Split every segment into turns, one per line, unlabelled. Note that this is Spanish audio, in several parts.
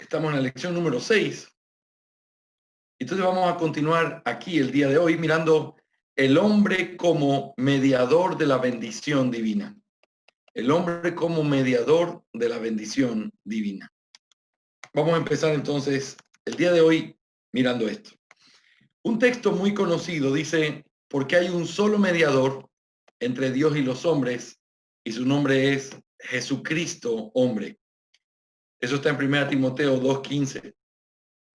Estamos en la lección número 6. Entonces vamos a continuar aquí el día de hoy mirando el hombre como mediador de la bendición divina. El hombre como mediador de la bendición divina. Vamos a empezar entonces el día de hoy mirando esto. Un texto muy conocido dice, porque hay un solo mediador entre Dios y los hombres, y su nombre es Jesucristo, hombre. Eso está en 1 Timoteo 2:15.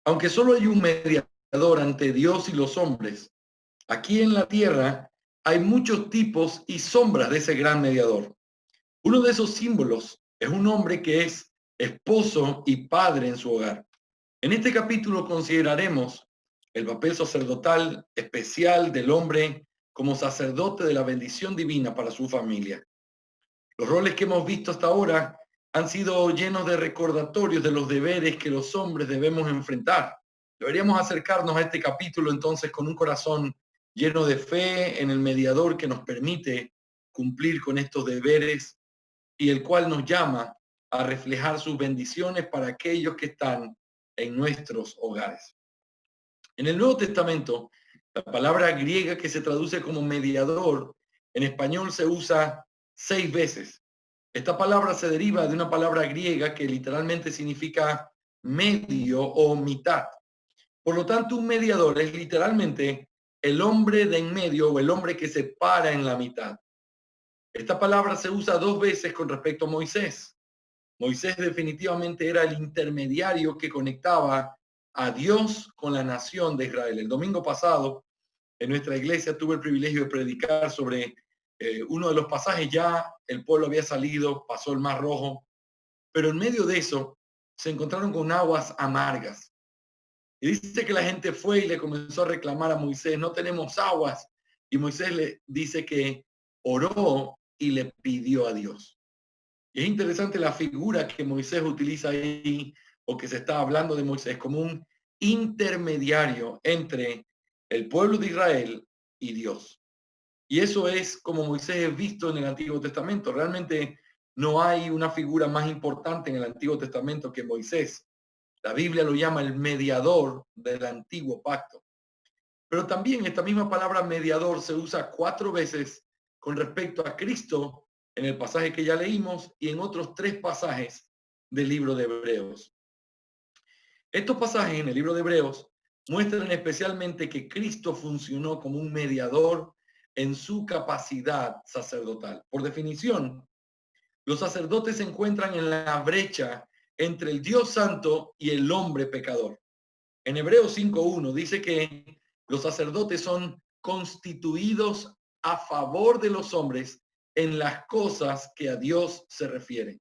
Aunque solo hay un mediador ante Dios y los hombres, aquí en la tierra hay muchos tipos y sombras de ese gran mediador. Uno de esos símbolos es un hombre que es esposo y padre en su hogar. En este capítulo consideraremos el papel sacerdotal especial del hombre como sacerdote de la bendición divina para su familia. Los roles que hemos visto hasta ahora han sido llenos de recordatorios de los deberes que los hombres debemos enfrentar. Deberíamos acercarnos a este capítulo entonces con un corazón lleno de fe en el mediador que nos permite cumplir con estos deberes y el cual nos llama a reflejar sus bendiciones para aquellos que están en nuestros hogares. En el Nuevo Testamento, la palabra griega que se traduce como mediador, en español se usa 6 veces. Esta palabra se deriva de una palabra griega que literalmente significa medio o mitad. Por lo tanto, un mediador es literalmente el hombre de en medio o el hombre que se para en la mitad. Esta palabra se usa 2 veces con respecto a Moisés. Moisés definitivamente era el intermediario que conectaba a Dios con la nación de Israel. El domingo pasado en nuestra iglesia tuve el privilegio de predicar sobre uno de los pasajes. Ya el pueblo había salido, pasó el Mar Rojo, pero en medio de eso se encontraron con aguas amargas. Y dice que la gente fue y le comenzó a reclamar a Moisés, no tenemos aguas. Y Moisés le dice que oró y le pidió a Dios. Y es interesante la figura que Moisés utiliza ahí, o que se está hablando de Moisés como un intermediario entre el pueblo de Israel y Dios. Y eso es como Moisés es visto en el Antiguo Testamento. Realmente no hay una figura más importante en el Antiguo Testamento que Moisés. La Biblia lo llama el mediador del antiguo pacto. Pero también esta misma palabra mediador se usa 4 veces con respecto a Cristo en el pasaje que ya leímos y en otros 3 pasajes del libro de Hebreos. Estos pasajes en el libro de Hebreos muestran especialmente que Cristo funcionó como un mediador en su capacidad sacerdotal. Por definición, los sacerdotes se encuentran en la brecha entre el Dios santo y el hombre pecador. En Hebreos 5:1 dice que los sacerdotes son constituidos a favor de los hombres en las cosas que a Dios se refieren.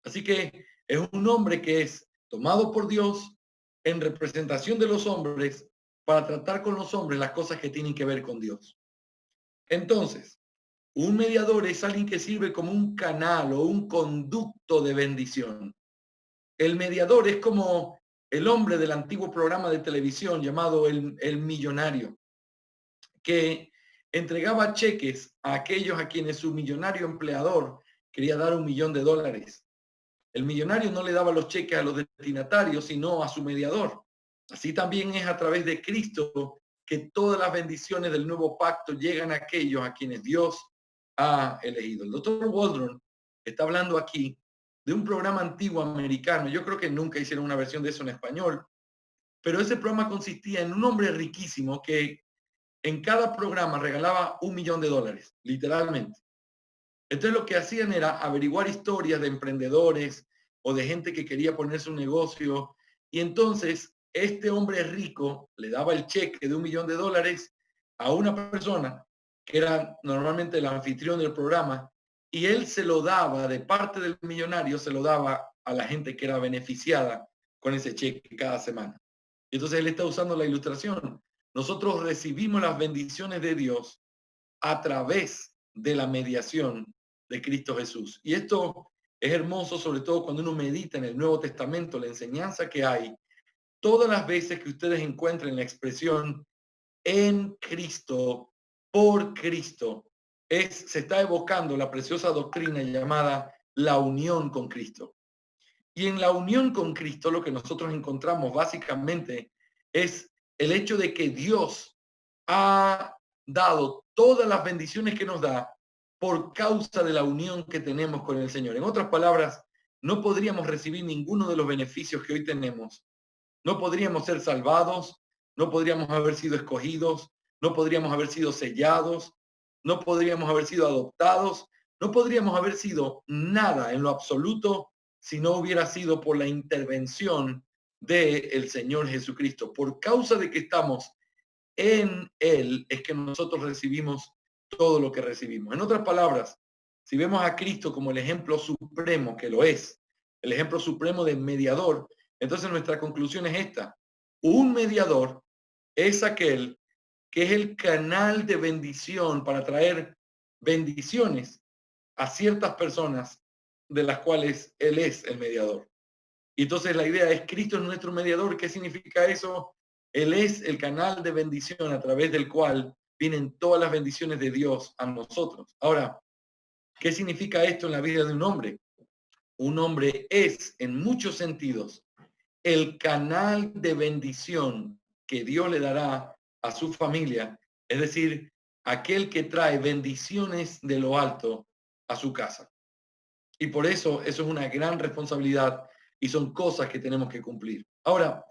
Así que es un hombre que es tomado por Dios en representación de los hombres para tratar con los hombres las cosas que tienen que ver con Dios. Entonces, un mediador es alguien que sirve como un canal o un conducto de bendición. El mediador es como el hombre del antiguo programa de televisión llamado el Millonario, que entregaba cheques a aquellos a quienes su millonario empleador quería dar $1.000.000. El millonario no le daba los cheques a los destinatarios, sino a su mediador. Así también es a través de Cristo que todas las bendiciones del nuevo pacto llegan a aquellos a quienes Dios ha elegido. El doctor Waldron está hablando aquí de un programa antiguo americano. Yo creo que nunca hicieron una versión de eso en español, pero ese programa consistía en un hombre riquísimo que en cada programa regalaba $1.000.000, literalmente. Entonces lo que hacían era averiguar historias de emprendedores o de gente que quería ponerse un negocio, y entonces este hombre rico le daba el cheque de $1.000.000 a una persona que era normalmente el anfitrión del programa, y él se lo daba de parte del millonario, se lo daba a la gente que era beneficiada con ese cheque cada semana. Entonces él está usando la ilustración. Nosotros recibimos las bendiciones de Dios a través de la mediación de Cristo Jesús. Y esto es hermoso, sobre todo cuando uno medita en el Nuevo Testamento, la enseñanza que hay. Todas las veces que ustedes encuentren la expresión en Cristo, por Cristo, se está evocando la preciosa doctrina llamada la unión con Cristo. Y en la unión con Cristo lo que nosotros encontramos básicamente es el hecho de que Dios ha dado todas las bendiciones que nos da por causa de la unión que tenemos con el Señor. En otras palabras, no podríamos recibir ninguno de los beneficios que hoy tenemos. No podríamos ser salvados, no podríamos haber sido escogidos, no podríamos haber sido sellados, no podríamos haber sido adoptados, no podríamos haber sido nada en lo absoluto si no hubiera sido por la intervención del Señor Jesucristo. Por causa de que estamos en Él es que nosotros recibimos todo lo que recibimos. En otras palabras, si vemos a Cristo como el ejemplo supremo, que lo es, el ejemplo supremo de mediador, entonces nuestra conclusión es esta. Un mediador es aquel que es el canal de bendición para traer bendiciones a ciertas personas de las cuales Él es el mediador. Y entonces la idea es, Cristo es nuestro mediador. ¿Qué significa eso? Él es el canal de bendición a través del cual vienen todas las bendiciones de Dios a nosotros. Ahora, ¿qué significa esto en la vida de un hombre? Un hombre es, en muchos sentidos, el canal de bendición que Dios le dará a su familia, es decir, aquel que trae bendiciones de lo alto a su casa. Y por eso es una gran responsabilidad y son cosas que tenemos que cumplir. Ahora,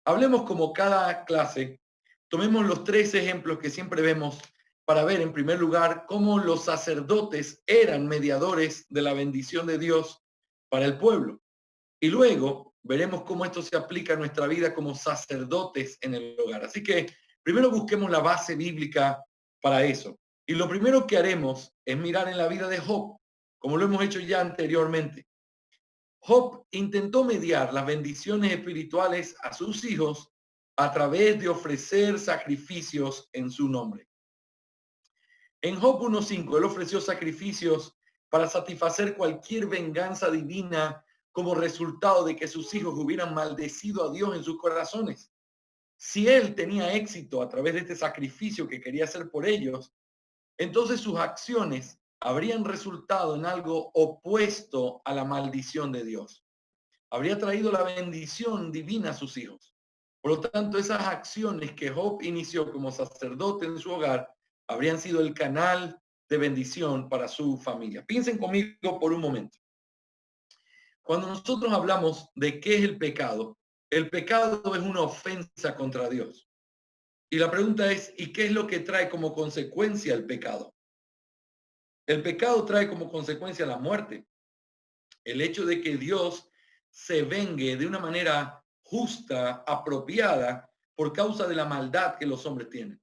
hablemos como cada clase, tomemos los 3 ejemplos que siempre vemos para ver, en primer lugar, cómo los sacerdotes eran mediadores de la bendición de Dios para el pueblo. Y luego veremos cómo esto se aplica a nuestra vida como sacerdotes en el hogar. Así que primero busquemos la base bíblica para eso. Y lo primero que haremos es mirar en la vida de Job, como lo hemos hecho ya anteriormente. Job intentó mediar las bendiciones espirituales a sus hijos a través de ofrecer sacrificios en su nombre. En Job 1:5, él ofreció sacrificios para satisfacer cualquier venganza divina como resultado de que sus hijos hubieran maldecido a Dios en sus corazones. Si él tenía éxito a través de este sacrificio que quería hacer por ellos, entonces sus acciones habrían resultado en algo opuesto a la maldición de Dios. Habría traído la bendición divina a sus hijos. Por lo tanto, esas acciones que Job inició como sacerdote en su hogar habrían sido el canal de bendición para su familia. Piensen conmigo por un momento. Cuando nosotros hablamos de qué es el pecado es una ofensa contra Dios. Y la pregunta es, ¿y qué es lo que trae como consecuencia el pecado? El pecado trae como consecuencia la muerte. El hecho de que Dios se vengue de una manera justa, apropiada, por causa de la maldad que los hombres tienen.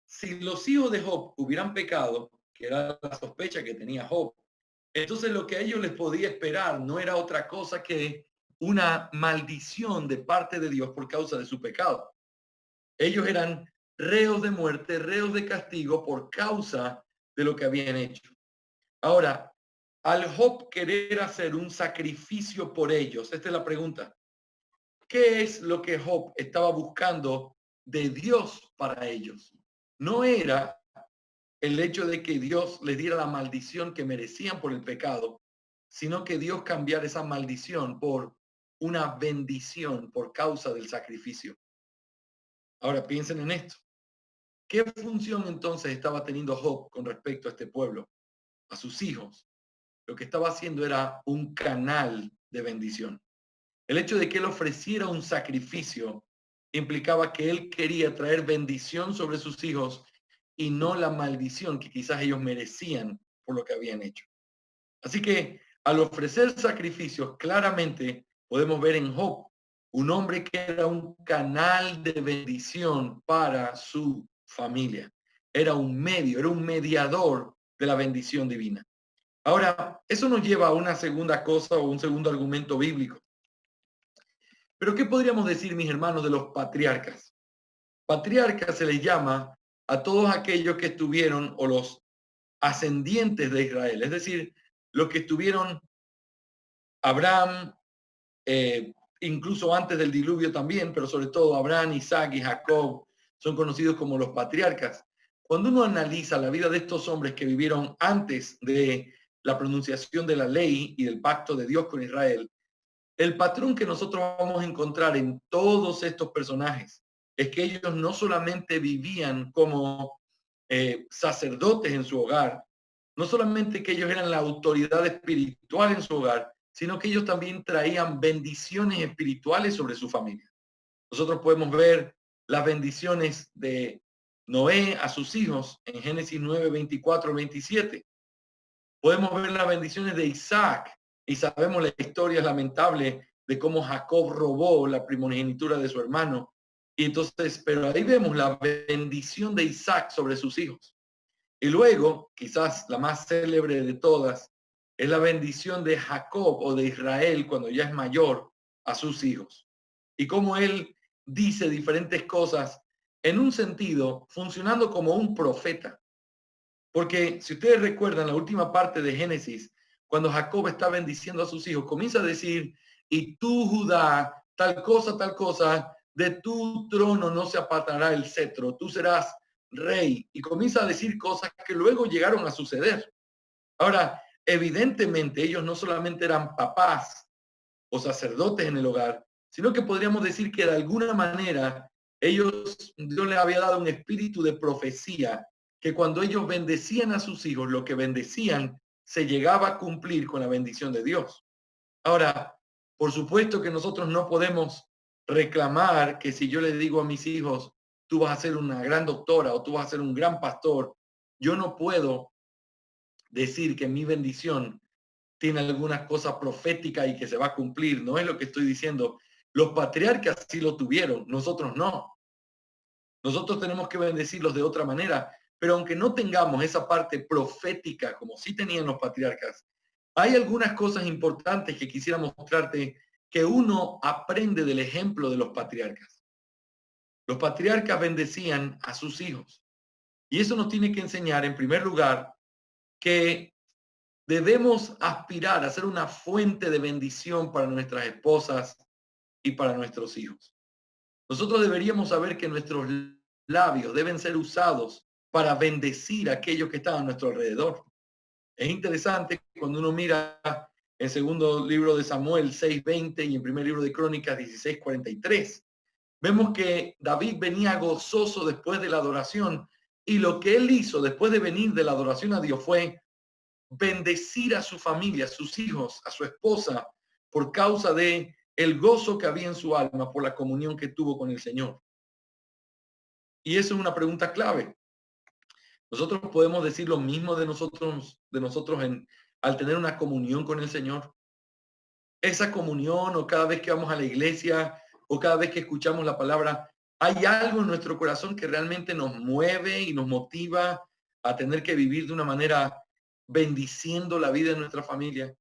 Si los hijos de Job hubieran pecado, que era la sospecha que tenía Job, entonces lo que a ellos les podía esperar no era otra cosa que una maldición de parte de Dios por causa de su pecado. Ellos eran reos de muerte, reos de castigo por causa de lo que habían hecho. Ahora, al Job querer hacer un sacrificio por ellos, esta es la pregunta. ¿Qué es lo que Job estaba buscando de Dios para ellos? No era el hecho de que Dios les diera la maldición que merecían por el pecado, sino que Dios cambiara esa maldición por una bendición por causa del sacrificio. Ahora piensen en esto. ¿Qué función entonces estaba teniendo Job con respecto a este pueblo, a sus hijos? Lo que estaba haciendo era un canal de bendición. El hecho de que él ofreciera un sacrificio implicaba que él quería traer bendición sobre sus hijos y no la maldición que quizás ellos merecían por lo que habían hecho. Así que al ofrecer sacrificios, claramente podemos ver en Job un hombre que era un canal de bendición para su familia. Era un medio, era un mediador de la bendición divina. Ahora, eso nos lleva a una segunda cosa o un segundo argumento bíblico. Pero ¿qué podríamos decir, mis hermanos, de los patriarcas? Patriarcas se les llama a todos aquellos que estuvieron o los ascendientes de Israel, es decir, los que estuvieron Abraham, incluso antes del diluvio también, pero sobre todo Abraham, Isaac y Jacob son conocidos como los patriarcas. Cuando uno analiza la vida de estos hombres que vivieron antes de la pronunciación de la ley y del pacto de Dios con Israel, El patrón que nosotros vamos a encontrar en todos estos personajes es que ellos no solamente vivían como sacerdotes en su hogar, no solamente que ellos eran la autoridad espiritual en su hogar, sino que ellos también traían bendiciones espirituales sobre su familia. Nosotros podemos ver las bendiciones de Noé a sus hijos en Génesis 9, 24, 27. Podemos ver las bendiciones de Isaac y sabemos la historia lamentable de cómo Jacob robó la primogenitura de su hermano. Y entonces, pero ahí vemos la bendición de Isaac sobre sus hijos. Y luego, quizás la más célebre de todas, es la bendición de Jacob o de Israel cuando ya es mayor a sus hijos. Y cómo él dice diferentes cosas en un sentido, funcionando como un profeta. Porque si ustedes recuerdan la última parte de Génesis, cuando Jacob está bendiciendo a sus hijos, comienza a decir, y tú, Judá, tal cosa, de tu trono no se apartará el cetro, tú serás rey. Y comienza a decir cosas que luego llegaron a suceder. Ahora, evidentemente ellos no solamente eran papás o sacerdotes en el hogar, sino que podríamos decir que de alguna manera Dios les había dado un espíritu de profecía, que cuando ellos bendecían a sus hijos, lo que bendecían se llegaba a cumplir con la bendición de Dios. Ahora, por supuesto que nosotros no podemos reclamar que si yo le digo a mis hijos, tú vas a ser una gran doctora o tú vas a ser un gran pastor, yo no puedo decir que mi bendición tiene algunas cosas proféticas y que se va a cumplir. No es lo que estoy diciendo. Los patriarcas sí lo tuvieron, nosotros no. Nosotros tenemos que bendecirlos de otra manera, pero aunque no tengamos esa parte profética como sí tenían los patriarcas, hay algunas cosas importantes que quisiera mostrarte que uno aprende del ejemplo de los patriarcas. Los patriarcas bendecían a sus hijos. Y eso nos tiene que enseñar, en primer lugar, que debemos aspirar a ser una fuente de bendición para nuestras esposas y para nuestros hijos. Nosotros deberíamos saber que nuestros labios deben ser usados para bendecir a aquellos que están a nuestro alrededor. Es interesante cuando uno mira en segundo libro de Samuel 6:20 y en primer libro de Crónicas 16:43. Vemos que David venía gozoso después de la adoración y lo que él hizo después de venir de la adoración a Dios fue bendecir a su familia, a sus hijos, a su esposa, por causa de el gozo que había en su alma por la comunión que tuvo con el Señor. Y eso es una pregunta clave. Nosotros podemos decir lo mismo de nosotros al tener una comunión con el Señor. Esa comunión o cada vez que vamos a la iglesia o cada vez que escuchamos la palabra, hay algo en nuestro corazón que realmente nos mueve y nos motiva a tener que vivir de una manera bendiciendo la vida de nuestra familia.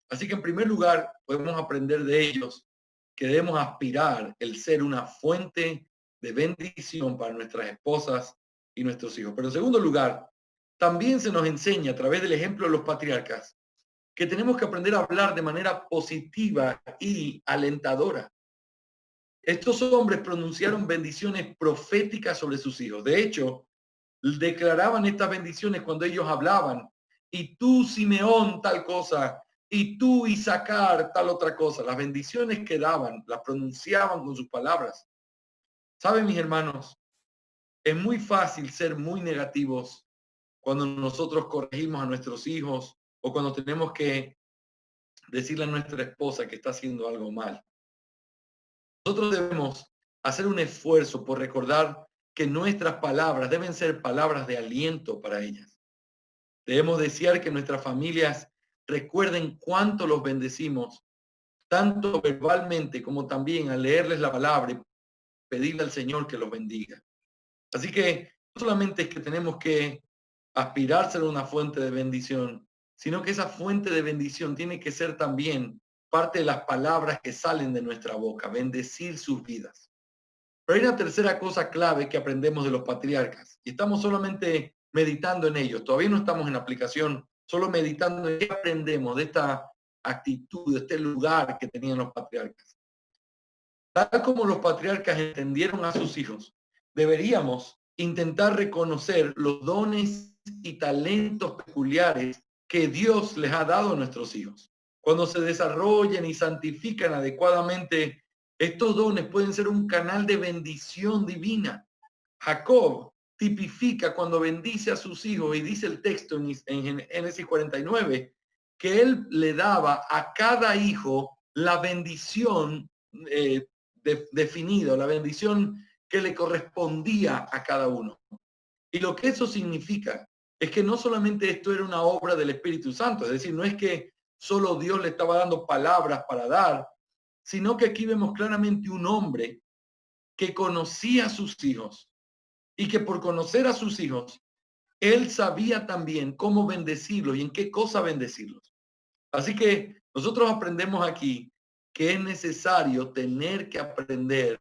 Así que en primer lugar, podemos aprender de ellos que debemos aspirar el ser una fuente de bendición para nuestras esposas y nuestros hijos. Pero en segundo lugar, también se nos enseña a través del ejemplo de los patriarcas que tenemos que aprender a hablar de manera positiva y alentadora. Estos hombres pronunciaron bendiciones proféticas sobre sus hijos. De hecho, declaraban estas bendiciones cuando ellos hablaban. Y tú, Simeón, tal cosa. Y tú, Isaacar, tal otra cosa. Las bendiciones que daban, las pronunciaban con sus palabras. ¿Saben, mis hermanos? Es muy fácil ser muy negativos cuando nosotros corregimos a nuestros hijos o cuando tenemos que decirle a nuestra esposa que está haciendo algo mal. Nosotros debemos hacer un esfuerzo por recordar que nuestras palabras deben ser palabras de aliento para ellas. Debemos desear que nuestras familias recuerden cuánto los bendecimos, tanto verbalmente como también al leerles la palabra y pedirle al Señor que los bendiga. Así que no solamente es que tenemos que aspirar a ser una fuente de bendición, sino que esa fuente de bendición tiene que ser también parte de las palabras que salen de nuestra boca, bendecir sus vidas. Pero hay una tercera cosa clave que aprendemos de los patriarcas y estamos solamente meditando en ellos. Todavía no estamos en aplicación, solo meditando en qué aprendemos de esta actitud, de este lugar que tenían los patriarcas. Tal como los patriarcas entendieron a sus hijos, deberíamos intentar reconocer los dones y talentos peculiares que Dios les ha dado a nuestros hijos. cuando se desarrollan y santifican adecuadamente, estos dones pueden ser un canal de bendición divina. Jacob tipifica cuando bendice a sus hijos, y dice el texto en Génesis 49, que él le daba a cada hijo la bendición definida, la bendición que le correspondía a cada uno. Y lo que eso significa es que no solamente esto era una obra del Espíritu Santo, es decir, no es que solo Dios le estaba dando palabras para dar, sino que aquí vemos claramente un hombre que conocía a sus hijos y que por conocer a sus hijos, él sabía también cómo bendecirlos y en qué cosa bendecirlos. Así que nosotros aprendemos aquí que es necesario tener que aprender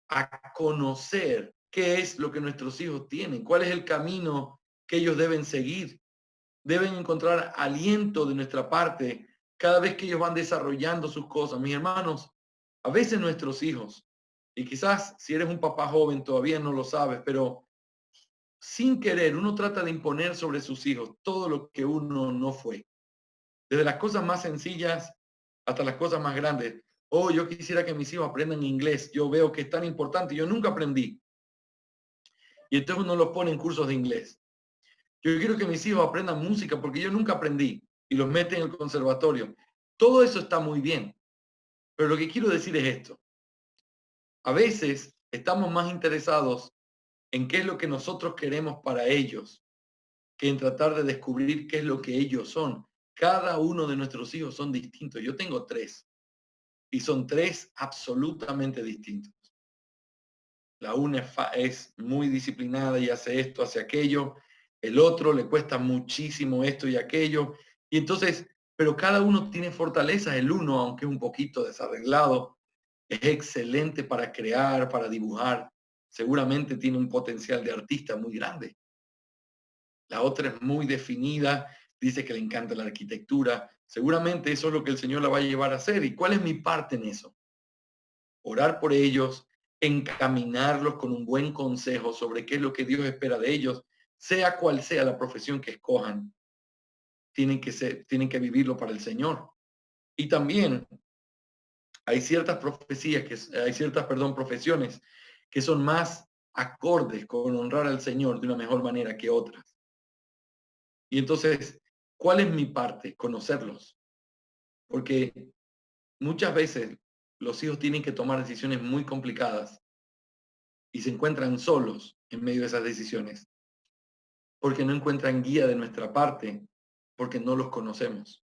a conocer qué es lo que nuestros hijos tienen, cuál es el camino que ellos deben seguir. Deben encontrar aliento de nuestra parte cada vez que ellos van desarrollando sus cosas. Mis hermanos, a veces nuestros hijos, y quizás si eres un papá joven todavía no lo sabes, pero sin querer uno trata de imponer sobre sus hijos todo lo que uno no fue. Desde las cosas más sencillas hasta las cosas más grandes. Oh, yo quisiera que mis hijos aprendan inglés. Yo veo que es tan importante. Yo nunca aprendí. Y entonces uno los pone en cursos de inglés. Yo quiero que mis hijos aprendan música porque yo nunca aprendí. Y los mete en el conservatorio. Todo eso está muy bien. Pero lo que quiero decir es esto. A veces estamos más interesados en qué es lo que nosotros queremos para ellos que en tratar de descubrir qué es lo que ellos son. Cada uno de nuestros hijos son distintos. Yo tengo 3 y son 3 absolutamente distintos. La una es muy disciplinada y hace esto, hace aquello. El otro le cuesta muchísimo esto y aquello. Y entonces, pero cada uno tiene fortalezas. El uno, aunque un poquito desarreglado, es excelente para crear, para dibujar. Seguramente tiene un potencial de artista muy grande. La otra es muy definida, dice que le encanta la arquitectura. Seguramente eso es lo que el Señor la va a llevar a hacer. ¿Y cuál es mi parte en eso? Orar por ellos, encaminarlos con un buen consejo sobre qué es lo que Dios espera de ellos, sea cual sea la profesión que escojan. Tienen que vivirlo para el Señor. Y también hay ciertas profesiones que son más acordes con honrar al Señor de una mejor manera que otras. Y entonces, ¿cuál es mi parte? Conocerlos. Porque muchas veces los hijos tienen que tomar decisiones muy complicadas y se encuentran solos en medio de esas decisiones, porque no encuentran guía de nuestra parte, porque no los conocemos,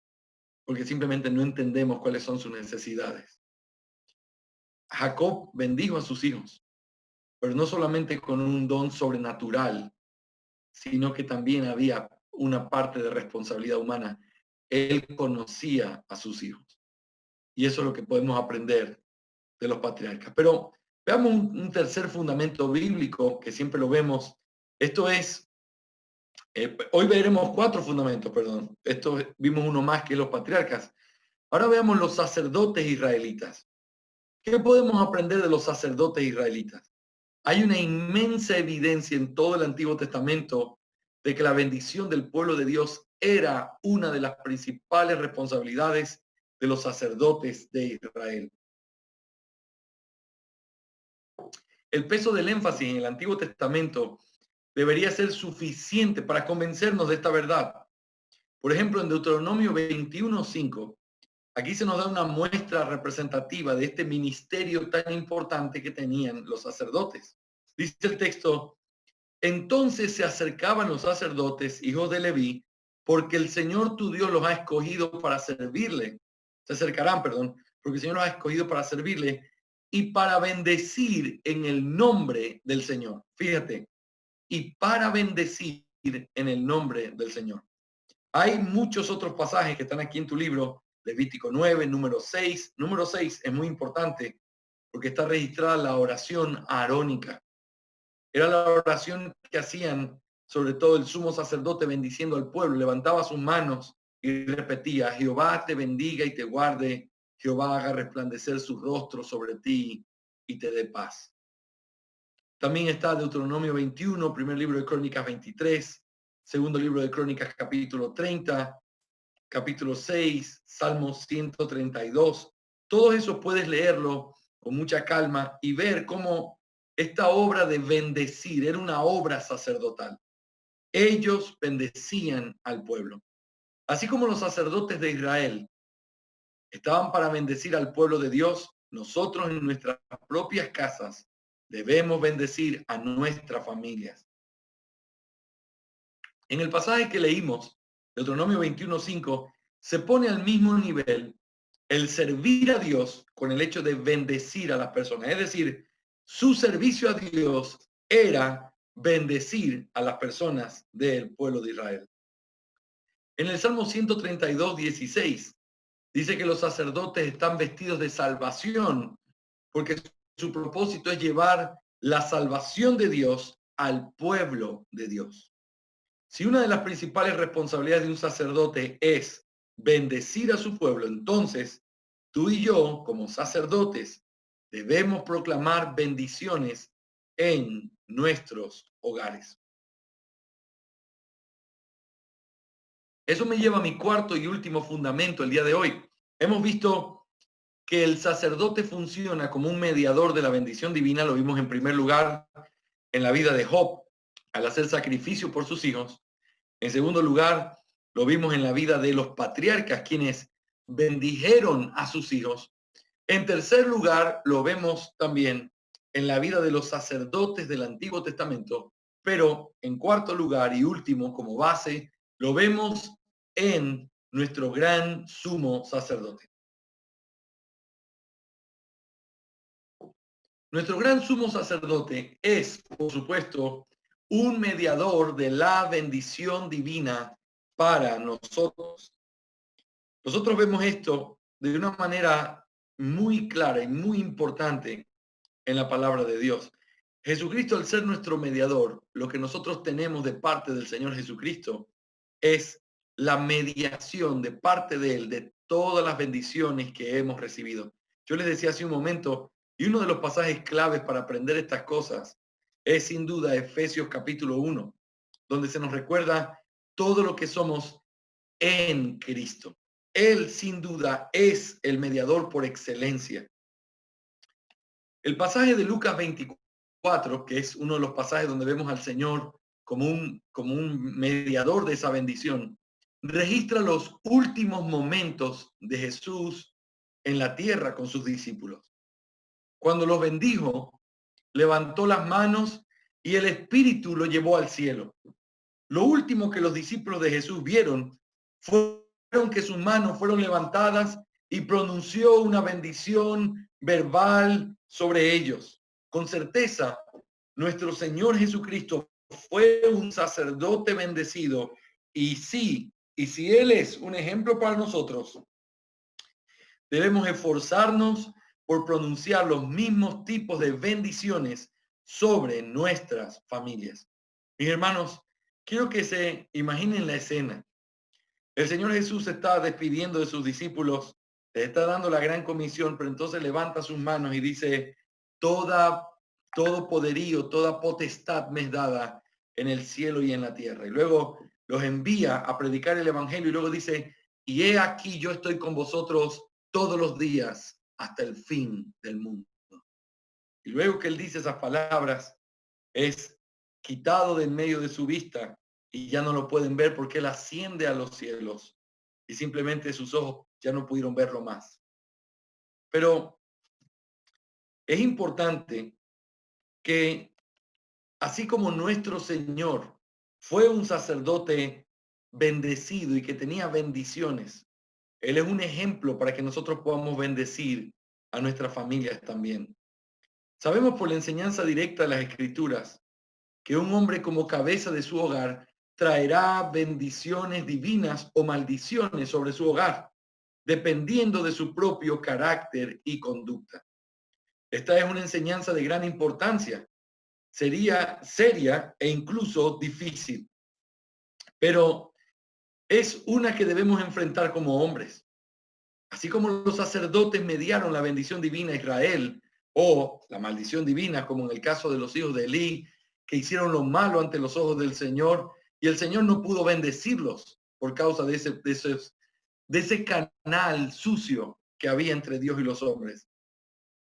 porque simplemente no entendemos cuáles son sus necesidades. Jacob bendijo a sus hijos, pero no solamente con un don sobrenatural, sino que también había una parte de responsabilidad humana. Él conocía a sus hijos. Y eso es lo que podemos aprender de los patriarcas. Pero veamos un tercer fundamento bíblico que siempre lo vemos. Esto es, hoy veremos 4 fundamentos, perdón. Esto vimos uno más que los patriarcas. Ahora veamos los sacerdotes israelitas. ¿Qué podemos aprender de los sacerdotes israelitas? Hay una inmensa evidencia en todo el Antiguo Testamento de que la bendición del pueblo de Dios era una de las principales responsabilidades de los sacerdotes de Israel. El peso del énfasis en el Antiguo Testamento debería ser suficiente para convencernos de esta verdad. Por ejemplo, en Deuteronomio 21:5, aquí se nos da una muestra representativa de este ministerio tan importante que tenían los sacerdotes. Dice el texto: entonces se acercaban los sacerdotes, hijos de Leví, porque el Señor tu Dios los ha escogido para servirle. Se acercarán, perdón, porque el Señor los ha escogido para servirle y para bendecir en el nombre del Señor. Fíjate, y para bendecir en el nombre del Señor. Hay muchos otros pasajes que están aquí en tu libro, Levítico 9, número 6. Número 6 es muy importante porque está registrada la oración arónica. Era la oración que hacían sobre todo el sumo sacerdote bendiciendo al pueblo. Levantaba sus manos y repetía: Jehová te bendiga y te guarde, Jehová haga resplandecer su rostro sobre ti y te dé paz. También está Deuteronomio 21, primer libro de Crónicas 23, segundo libro de Crónicas capítulo 30, capítulo 6, Salmo 132. Todo eso puedes leerlo con mucha calma y ver cómo esta obra de bendecir era una obra sacerdotal. Ellos bendecían al pueblo. Así como los sacerdotes de Israel estaban para bendecir al pueblo de Dios, nosotros en nuestras propias casas debemos bendecir a nuestras familias. En el pasaje que leímos, Deuteronomio 21:5, se pone al mismo nivel el servir a Dios con el hecho de bendecir a las personas. Es decir, su servicio a Dios era bendecir a las personas del pueblo de Israel. En el Salmo 132:16 dice que los sacerdotes están vestidos de salvación porque su propósito es llevar la salvación de Dios al pueblo de Dios. Si una de las principales responsabilidades de un sacerdote es bendecir a su pueblo, entonces tú y yo, como sacerdotes, debemos proclamar bendiciones en nuestros hogares. Eso me lleva a mi cuarto y último fundamento el día de hoy. Hemos visto que el sacerdote funciona como un mediador de la bendición divina. Lo vimos en primer lugar en la vida de Job, al hacer sacrificio por sus hijos. En segundo lugar, lo vimos en la vida de los patriarcas, quienes bendijeron a sus hijos. En tercer lugar, lo vemos también en la vida de los sacerdotes del Antiguo Testamento. Pero en cuarto lugar y último, como base, lo vemos en nuestro gran sumo sacerdote. Nuestro gran sumo sacerdote es, por supuesto, un mediador de la bendición divina para nosotros. Nosotros vemos esto de una manera muy clara y muy importante en la palabra de Dios. Jesucristo, al ser nuestro mediador, lo que nosotros tenemos de parte del Señor Jesucristo es la mediación de parte de Él de todas las bendiciones que hemos recibido. Yo les decía hace un momento, y uno de los pasajes claves para aprender estas cosas es sin duda Efesios capítulo 1, donde se nos recuerda todo lo que somos en Cristo. Él sin duda es el mediador por excelencia. El pasaje de Lucas 24, que es uno de los pasajes donde vemos al Señor como un mediador de esa bendición, registra los últimos momentos de Jesús en la tierra con sus discípulos. Cuando los bendijo, levantó las manos y el Espíritu lo llevó al cielo. Lo último que los discípulos de Jesús vieron fueron que sus manos fueron levantadas y pronunció una bendición verbal sobre ellos. Con certeza, nuestro Señor Jesucristo fue un sacerdote bendecido y si Él es un ejemplo para nosotros, debemos esforzarnos por pronunciar los mismos tipos de bendiciones sobre nuestras familias. Mis hermanos, quiero que se imaginen la escena. El Señor Jesús se está despidiendo de sus discípulos, les está dando la gran comisión, pero entonces levanta sus manos y dice, todo poderío, toda potestad me es dada en el cielo y en la tierra. Y luego los envía a predicar el evangelio y luego dice, y he aquí yo estoy con vosotros todos los días hasta el fin del mundo. Y luego que él dice esas palabras, es quitado de en medio de su vista y ya no lo pueden ver porque él asciende a los cielos y simplemente sus ojos ya no pudieron verlo más. Pero es importante que así como nuestro Señor fue un sacerdote bendecido y que tenía bendiciones, Él es un ejemplo para que nosotros podamos bendecir a nuestras familias también. Sabemos por la enseñanza directa de las Escrituras que un hombre como cabeza de su hogar traerá bendiciones divinas o maldiciones sobre su hogar, dependiendo de su propio carácter y conducta. Esta es una enseñanza de gran importancia. Sería seria e incluso difícil, pero es una que debemos enfrentar como hombres. Así como los sacerdotes mediaron la bendición divina a Israel o la maldición divina, como en el caso de los hijos de Elí, que hicieron lo malo ante los ojos del Señor y el Señor no pudo bendecirlos por causa de de ese canal sucio que había entre Dios y los hombres.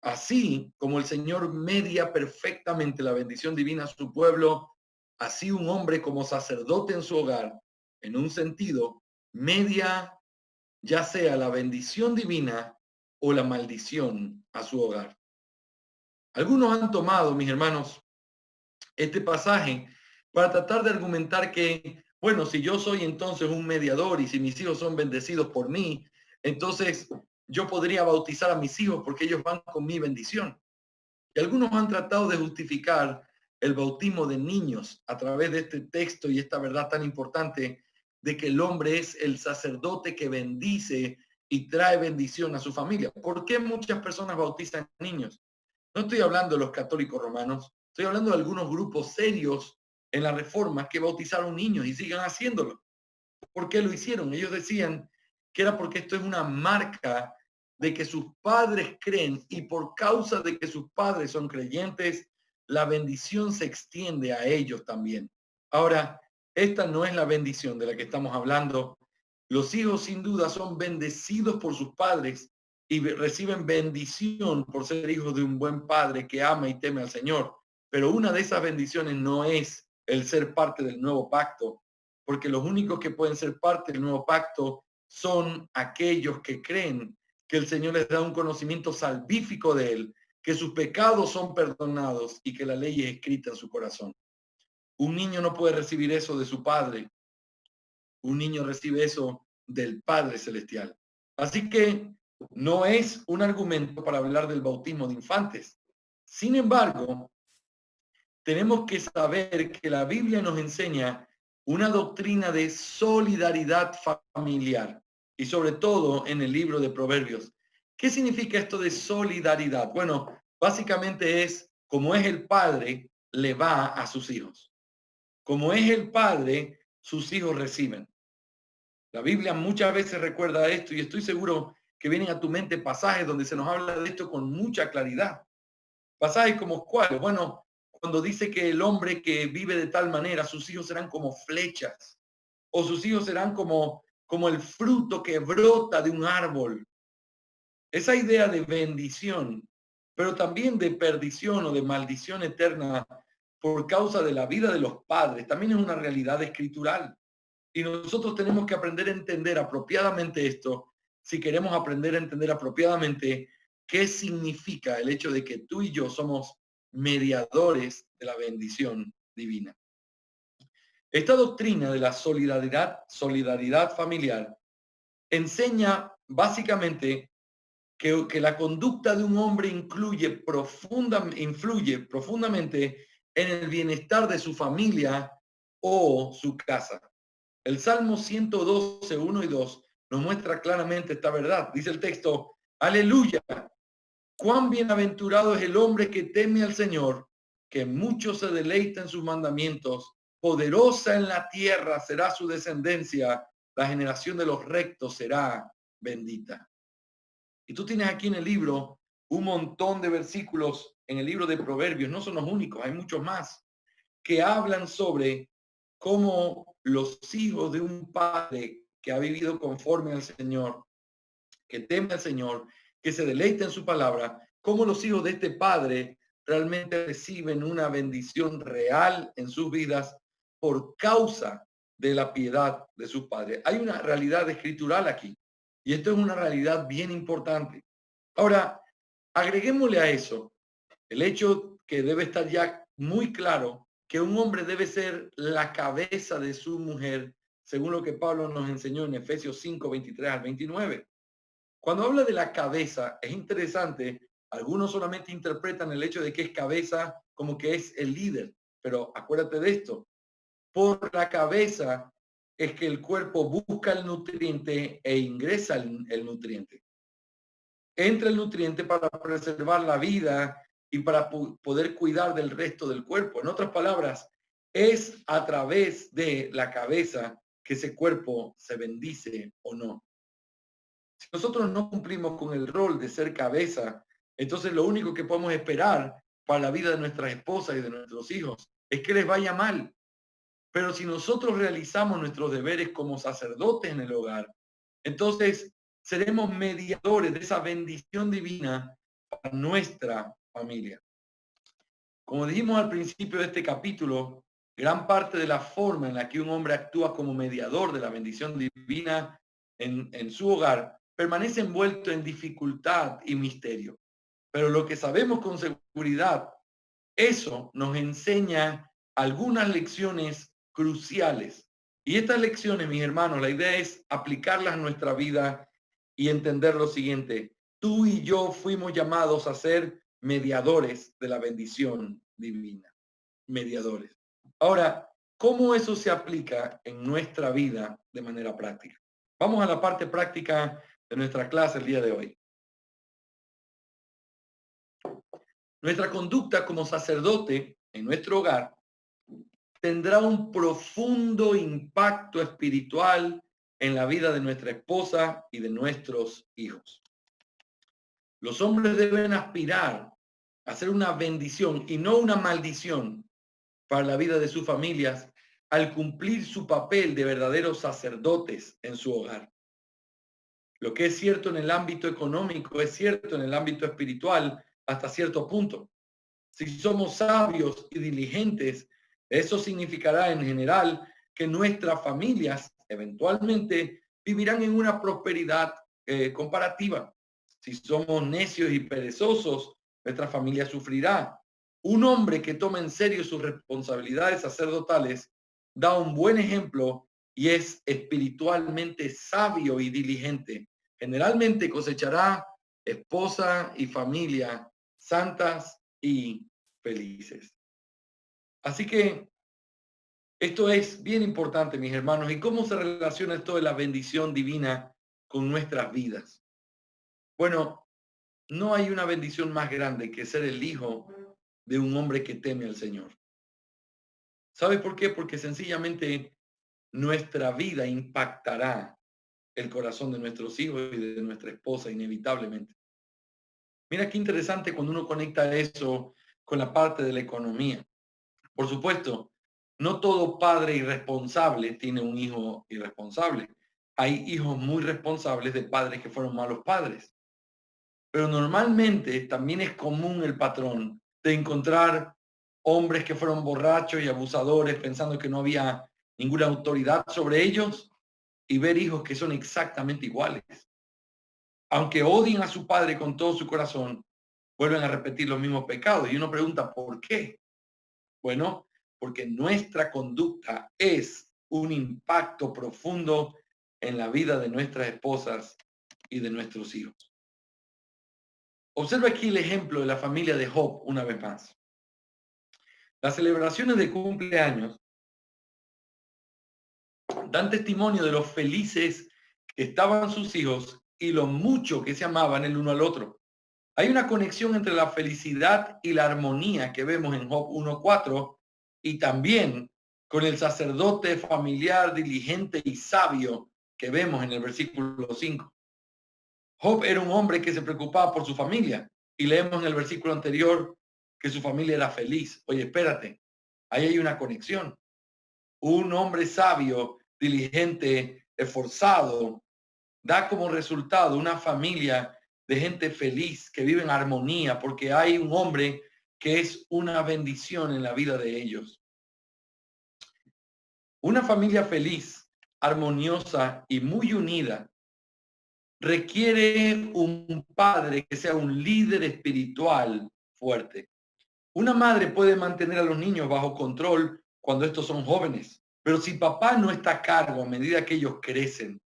Así como el Señor media perfectamente la bendición divina a su pueblo, así un hombre como sacerdote en su hogar, en un sentido, media ya sea la bendición divina o la maldición a su hogar. Algunos han tomado, mis hermanos, este pasaje para tratar de argumentar que, bueno, si yo soy entonces un mediador y si mis hijos son bendecidos por mí, entonces yo podría bautizar a mis hijos porque ellos van con mi bendición. Y algunos han tratado de justificar el bautismo de niños a través de este texto y esta verdad tan importante de que el hombre es el sacerdote que bendice y trae bendición a su familia. ¿Por qué muchas personas bautizan niños? No estoy hablando de los católicos romanos, estoy hablando de algunos grupos serios en la Reforma que bautizaron niños y sigan haciéndolo. ¿Por qué lo hicieron? Ellos decían que era porque esto es una marca de que sus padres creen y por causa de que sus padres son creyentes, la bendición se extiende a ellos también. Ahora, esta no es la bendición de la que estamos hablando. Los hijos sin duda son bendecidos por sus padres y reciben bendición por ser hijos de un buen padre que ama y teme al Señor. Pero una de esas bendiciones no es el ser parte del nuevo pacto, porque los únicos que pueden ser parte del nuevo pacto son aquellos que creen que el Señor les da un conocimiento salvífico de Él, que sus pecados son perdonados y que la ley es escrita en su corazón. Un niño no puede recibir eso de su padre, un niño recibe eso del Padre Celestial. Así que no es un argumento para hablar del bautismo de infantes. Sin embargo, tenemos que saber que la Biblia nos enseña una doctrina de solidaridad familiar y sobre todo en el libro de Proverbios. ¿Qué significa esto de solidaridad? Bueno, básicamente es como es el padre, le va a sus hijos. Como es el padre, sus hijos reciben. La Biblia muchas veces recuerda esto y estoy seguro que vienen a tu mente pasajes donde se nos habla de esto con mucha claridad. Pasajes como cuáles. Bueno, cuando dice que el hombre que vive de tal manera, sus hijos serán como flechas o sus hijos serán como el fruto que brota de un árbol. Esa idea de bendición, pero también de perdición o de maldición eterna por causa de la vida de los padres, también es una realidad escritural. Y nosotros tenemos que aprender a entender apropiadamente esto si queremos aprender a entender apropiadamente qué significa el hecho de que tú y yo somos mediadores de la bendición divina. Esta doctrina de la solidaridad familiar enseña básicamente que la conducta de un hombre influye profundamente en el bienestar de su familia o su casa. El Salmo 112, 1 y 2 nos muestra claramente esta verdad. Dice el texto, aleluya, cuán bienaventurado es el hombre que teme al Señor, que mucho se deleita en sus mandamientos, poderosa en la tierra será su descendencia, la generación de los rectos será bendita. Y tú tienes aquí en el libro un montón de versículos en el libro de Proverbios, no son los únicos, hay muchos más, que hablan sobre cómo los hijos de un padre que ha vivido conforme al Señor, que teme al Señor, que se deleita en su palabra, cómo los hijos de este padre realmente reciben una bendición real en sus vidas por causa de la piedad de sus padres. Hay una realidad escritural aquí y esto es una realidad bien importante. Ahora, agreguémosle a eso el hecho que debe estar ya muy claro que un hombre debe ser la cabeza de su mujer, según lo que Pablo nos enseñó en Efesios 5, 23 al 29. Cuando habla de la cabeza, es interesante, algunos solamente interpretan el hecho de que es cabeza como que es el líder, pero acuérdate de esto, por la cabeza es que el cuerpo busca el nutriente e ingresa el nutriente. Entra el nutriente para preservar la vida y para poder cuidar del resto del cuerpo. En otras palabras, es a través de la cabeza que ese cuerpo se bendice o no. Si nosotros no cumplimos con el rol de ser cabeza, entonces lo único que podemos esperar para la vida de nuestras esposas y de nuestros hijos es que les vaya mal. Pero si nosotros realizamos nuestros deberes como sacerdotes en el hogar, Entonces, seremos mediadores de esa bendición divina para nuestra familia. Como dijimos al principio de este capítulo, gran parte de la forma en la que un hombre actúa como mediador de la bendición divina en su hogar permanece envuelto en dificultad y misterio. Pero lo que sabemos con seguridad, eso nos enseña algunas lecciones cruciales. Y estas lecciones, mis hermanos, la idea es aplicarlas a nuestra vida y entender lo siguiente. Tú y yo fuimos llamados a ser mediadores de la bendición divina. Mediadores. Ahora, ¿cómo eso se aplica en nuestra vida de manera práctica? Vamos a la parte práctica de nuestra clase el día de hoy. Nuestra conducta como sacerdote en nuestro hogar tendrá un profundo impacto espiritual en la vida de nuestra esposa y de nuestros hijos. Los hombres deben aspirar a ser una bendición y no una maldición para la vida de sus familias al cumplir su papel de verdaderos sacerdotes en su hogar. Lo que es cierto en el ámbito económico es cierto en el ámbito espiritual hasta cierto punto. Si somos sabios y diligentes, eso significará en general que nuestras familias eventualmente vivirán en una prosperidad comparativa. Si somos necios y perezosos, nuestra familia sufrirá. Un hombre que toma en serio sus responsabilidades sacerdotales da un buen ejemplo y es espiritualmente sabio y diligente. Generalmente cosechará esposa y familia santas y felices. Así que esto es bien importante, mis hermanos. ¿Y cómo se relaciona esto de la bendición divina con nuestras vidas? Bueno, no hay una bendición más grande que ser el hijo de un hombre que teme al Señor. ¿Sabe por qué? Porque sencillamente nuestra vida impactará el corazón de nuestros hijos y de nuestra esposa inevitablemente. Mira qué interesante cuando uno conecta eso con la parte de la economía. Por supuesto, no todo padre irresponsable tiene un hijo irresponsable. Hay hijos muy responsables de padres que fueron malos padres. Pero normalmente también es común el patrón de encontrar hombres que fueron borrachos y abusadores pensando que no había ninguna autoridad sobre ellos y ver hijos que son exactamente iguales. Aunque odien a su padre con todo su corazón, vuelven a repetir los mismos pecados. Y uno pregunta, ¿por qué? Bueno, porque nuestra conducta es un impacto profundo en la vida de nuestras esposas y de nuestros hijos. Observa aquí el ejemplo de la familia de Job una vez más. Las celebraciones de cumpleaños dan testimonio de lo felices que estaban sus hijos y lo mucho que se amaban el uno al otro. Hay una conexión entre la felicidad y la armonía que vemos en Job 1:4 y también con el sacerdote familiar, diligente y sabio que vemos en el versículo 5. Job era un hombre que se preocupaba por su familia y leemos en el versículo anterior que su familia era feliz. Oye, espérate, ahí hay una conexión. Un hombre sabio, diligente, esforzado, da como resultado una familia de gente feliz que vive en armonía porque hay un hombre que es una bendición en la vida de ellos. Una familia feliz, armoniosa y muy unida requiere un padre que sea un líder espiritual fuerte. Una madre puede mantener a los niños bajo control cuando estos son jóvenes, pero si papá no está a cargo a medida que ellos crecen,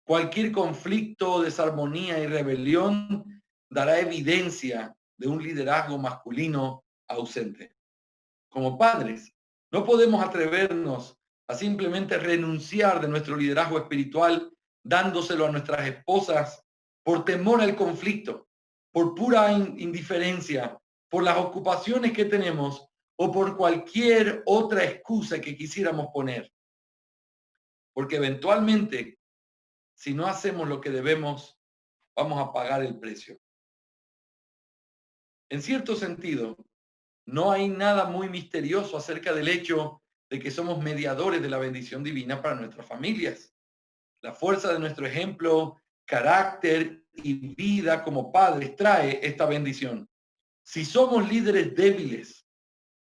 cualquier conflicto, desarmonía y rebelión dará evidencia de un liderazgo masculino ausente. Como padres, no podemos atrevernos a simplemente renunciar de nuestro liderazgo espiritual dándoselo a nuestras esposas por temor al conflicto, por pura indiferencia, por las ocupaciones que tenemos o por cualquier otra excusa que quisiéramos poner. Porque eventualmente, si no hacemos lo que debemos, vamos a pagar el precio. En cierto sentido, no hay nada muy misterioso acerca del hecho de que somos mediadores de la bendición divina para nuestras familias. La fuerza de nuestro ejemplo, carácter y vida como padres trae esta bendición. Si somos líderes débiles,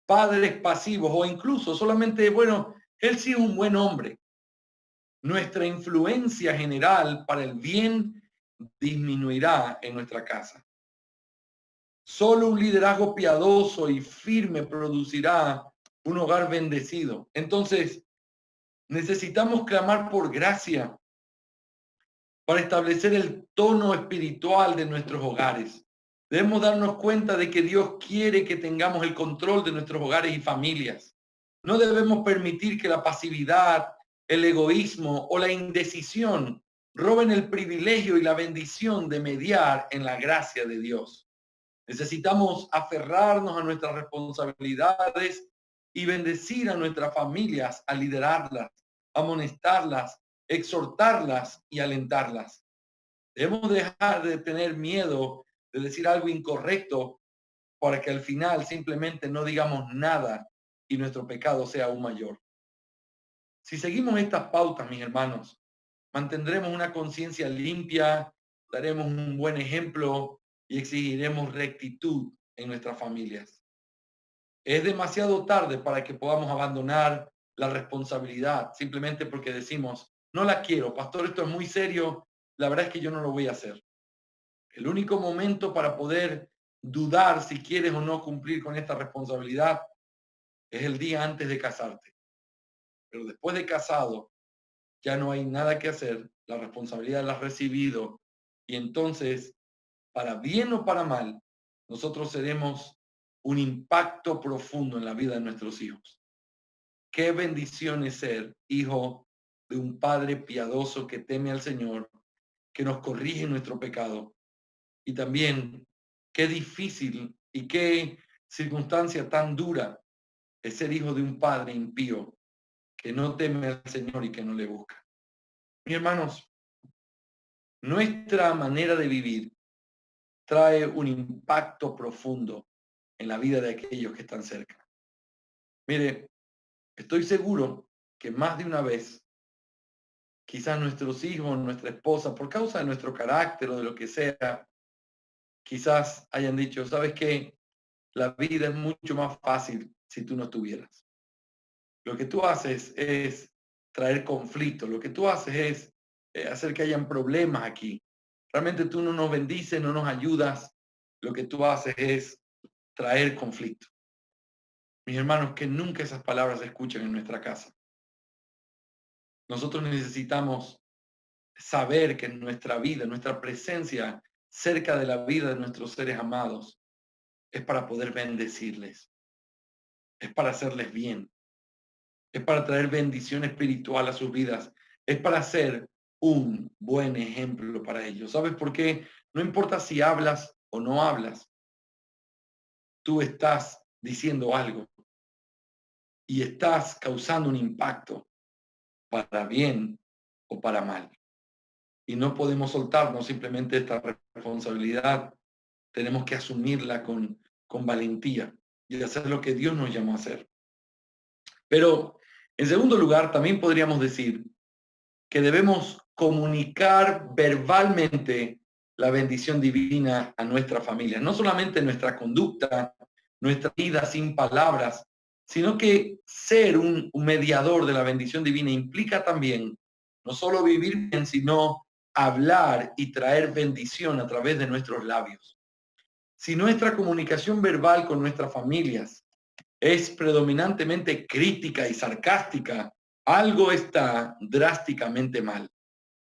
padres pasivos o incluso solamente, bueno, él sí es un buen hombre, nuestra influencia general para el bien disminuirá en nuestra casa. Solo un liderazgo piadoso y firme producirá un hogar bendecido. Entonces, necesitamos clamar por gracia para establecer el tono espiritual de nuestros hogares. Debemos darnos cuenta de que Dios quiere que tengamos el control de nuestros hogares y familias. No debemos permitir que la pasividad, el egoísmo o la indecisión roben el privilegio y la bendición de mediar en la gracia de Dios. Necesitamos aferrarnos a nuestras responsabilidades y bendecir a nuestras familias, a liderarlas, amonestarlas, exhortarlas y alentarlas. Debemos dejar de tener miedo de decir algo incorrecto para que al final simplemente no digamos nada y nuestro pecado sea aún mayor. Si seguimos estas pautas, mis hermanos, mantendremos una conciencia limpia, daremos un buen ejemplo y exigiremos rectitud en nuestras familias. Es demasiado tarde para que podamos abandonar la responsabilidad simplemente porque decimos, no la quiero, pastor, esto es muy serio, la verdad es que yo no lo voy a hacer. El único momento para poder dudar si quieres o no cumplir con esta responsabilidad es el día antes de casarte. Pero después de casado, ya no hay nada que hacer, la responsabilidad la has recibido y entonces, para bien o para mal, nosotros seremos un impacto profundo en la vida de nuestros hijos. Qué bendición es ser hijo de un padre piadoso que teme al Señor, que nos corrige nuestro pecado. Y también qué difícil y qué circunstancia tan dura es ser hijo de un padre impío que no teme al Señor y que no le busca. Mis hermanos, nuestra manera de vivir trae un impacto profundo en la vida de aquellos que están cerca. Mire, estoy seguro que más de una vez, quizás nuestros hijos, nuestra esposa, por causa de nuestro carácter o de lo que sea, quizás hayan dicho, ¿sabes qué? La vida es mucho más fácil si tú no estuvieras. Lo que tú haces es traer conflicto, lo que tú haces es hacer que hayan problemas aquí. Realmente tú no nos bendices, no nos ayudas, lo que tú haces es traer conflicto. Mis hermanos, que nunca esas palabras se escuchen en nuestra casa. Nosotros necesitamos saber que en nuestra vida, nuestra presencia cerca de la vida de nuestros seres amados, es para poder bendecirles, es para hacerles bien, es para traer bendición espiritual a sus vidas, es para ser un buen ejemplo para ellos. ¿Sabes por qué? No importa si hablas o no hablas, tú estás diciendo algo y estás causando un impacto para bien o para mal. Y no podemos soltarnos simplemente esta responsabilidad. Tenemos que asumirla con valentía y hacer lo que Dios nos llamó a hacer. Pero, en segundo lugar, también podríamos decir que debemos comunicar verbalmente la bendición divina a nuestra familia. No solamente nuestra conducta, nuestra vida sin palabras, sino que ser un mediador de la bendición divina implica también no solo vivir bien, sino hablar y traer bendición a través de nuestros labios. Si nuestra comunicación verbal con nuestras familias es predominantemente crítica y sarcástica, algo está drásticamente mal.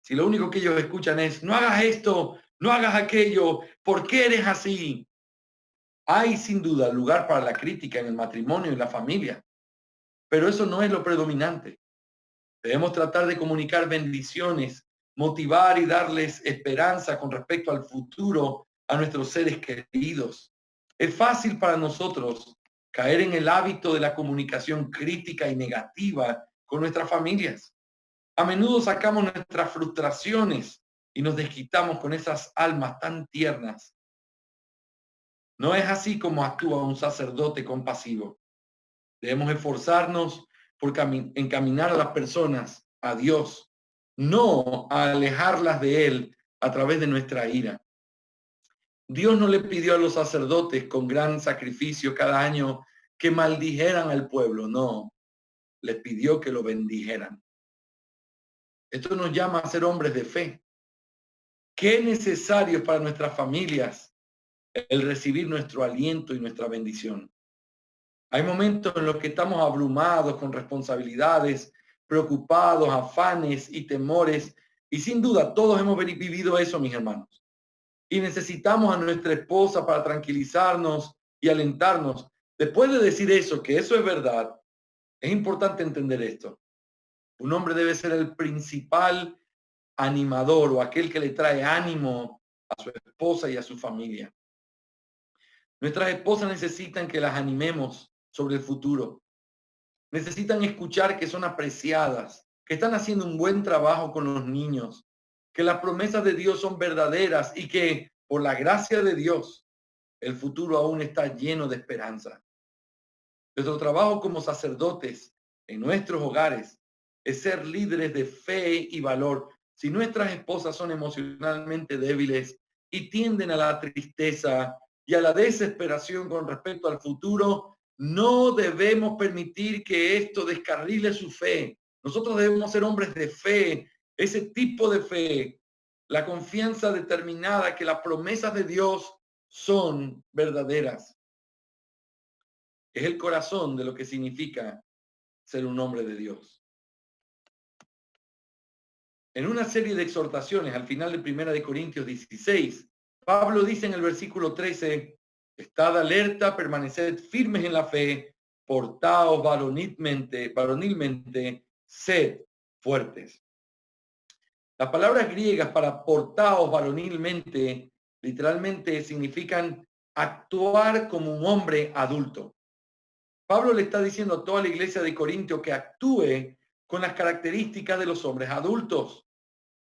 Si lo único que ellos escuchan es, no hagas esto, no hagas aquello, ¿por qué eres así? Hay sin duda lugar para la crítica en el matrimonio y la familia, pero eso no es lo predominante. Debemos tratar de comunicar bendiciones, motivar y darles esperanza con respecto al futuro a nuestros seres queridos. Es fácil para nosotros caer en el hábito de la comunicación crítica y negativa con nuestras familias. A menudo sacamos nuestras frustraciones y nos desquitamos con esas almas tan tiernas. No es así como actúa un sacerdote compasivo. Debemos esforzarnos por encaminar a las personas a Dios no a alejarlas de Él a través de nuestra ira. Dios no le pidió a los sacerdotes con gran sacrificio cada año que maldijeran al pueblo, no, les pidió que lo bendijeran. Esto nos llama a ser hombres de fe. Qué necesario para nuestras familias el recibir nuestro aliento y nuestra bendición. Hay momentos en los que estamos abrumados con responsabilidades, preocupados, afanes y temores, y sin duda todos hemos vivido eso, mis hermanos. Y necesitamos a nuestra esposa para tranquilizarnos y alentarnos. Después de decir eso, que eso es verdad, es importante entender esto. Un hombre debe ser el principal animador o aquel que le trae ánimo a su esposa y a su familia. Nuestras esposas necesitan que las animemos sobre el futuro. Necesitan escuchar que son apreciadas, que están haciendo un buen trabajo con los niños, que las promesas de Dios son verdaderas y que, por la gracia de Dios, el futuro aún está lleno de esperanza. Nuestro trabajo como sacerdotes en nuestros hogares es ser líderes de fe y valor. Si nuestras esposas son emocionalmente débiles y tienden a la tristeza y a la desesperación con respecto al futuro, no debemos permitir que esto descarrile su fe. Nosotros debemos ser hombres de fe, ese tipo de fe, la confianza determinada que las promesas de Dios son verdaderas. Es el corazón de lo que significa ser un hombre de Dios. En una serie de exhortaciones al final de 1 Corintios 16, Pablo dice en el versículo 13, estad alerta, permaneced firmes en la fe, portaos varonilmente, sed fuertes. Las palabras griegas para portaos varonilmente literalmente significan actuar como un hombre adulto. Pablo le está diciendo a toda la iglesia de Corintio que actúe con las características de los hombres adultos.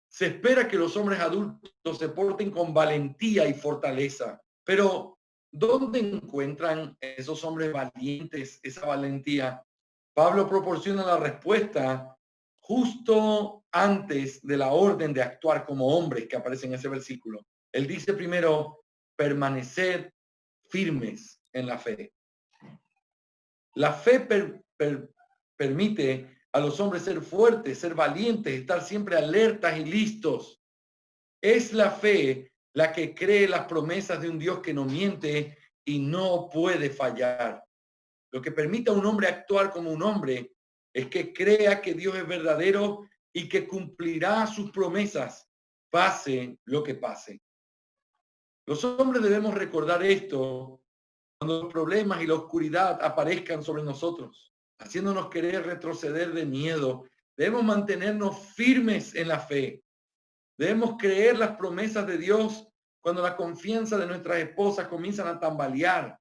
Se espera que los hombres adultos se porten con valentía y fortaleza. Pero, ¿dónde encuentran esos hombres valientes esa valentía? Pablo proporciona la respuesta justo antes de la orden de actuar como hombres que aparece en ese versículo. Él dice primero, permanecer firmes en la fe. La fe permite a los hombres ser fuertes, ser valientes, estar siempre alertas y listos. Es la fe la que cree las promesas de un Dios que no miente y no puede fallar. Lo que permite a un hombre actuar como un hombre es que crea que Dios es verdadero y que cumplirá sus promesas, pase lo que pase. Los hombres debemos recordar esto cuando los problemas y la oscuridad aparezcan sobre nosotros, haciéndonos querer retroceder de miedo. Debemos mantenernos firmes en la fe. Debemos creer las promesas de Dios cuando la confianza de nuestras esposas comienzan a tambalear.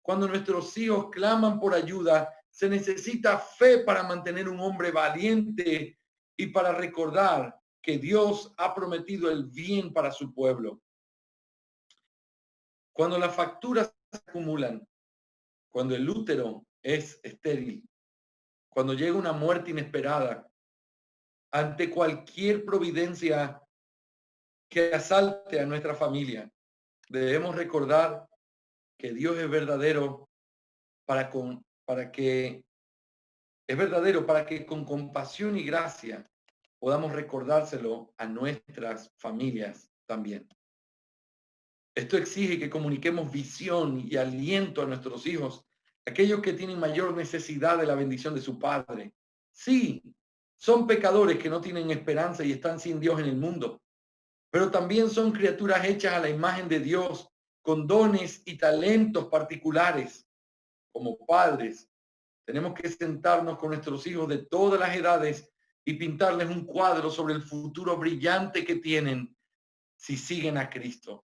Cuando nuestros hijos claman por ayuda, se necesita fe para mantener un hombre valiente y para recordar que Dios ha prometido el bien para su pueblo. Cuando las facturas se acumulan, cuando el útero es estéril, cuando llega una muerte inesperada, ante cualquier providencia que asalte a nuestra familia, debemos recordar que Dios es verdadero para que es verdadero para que con compasión y gracia podamos recordárselo a nuestras familias también. Esto exige que comuniquemos visión y aliento a nuestros hijos, aquellos que tienen mayor necesidad de la bendición de su Padre. Sí, son pecadores que no tienen esperanza y están sin Dios en el mundo, pero también son criaturas hechas a la imagen de Dios, con dones y talentos particulares. Como padres, tenemos que sentarnos con nuestros hijos de todas las edades y pintarles un cuadro sobre el futuro brillante que tienen si siguen a Cristo.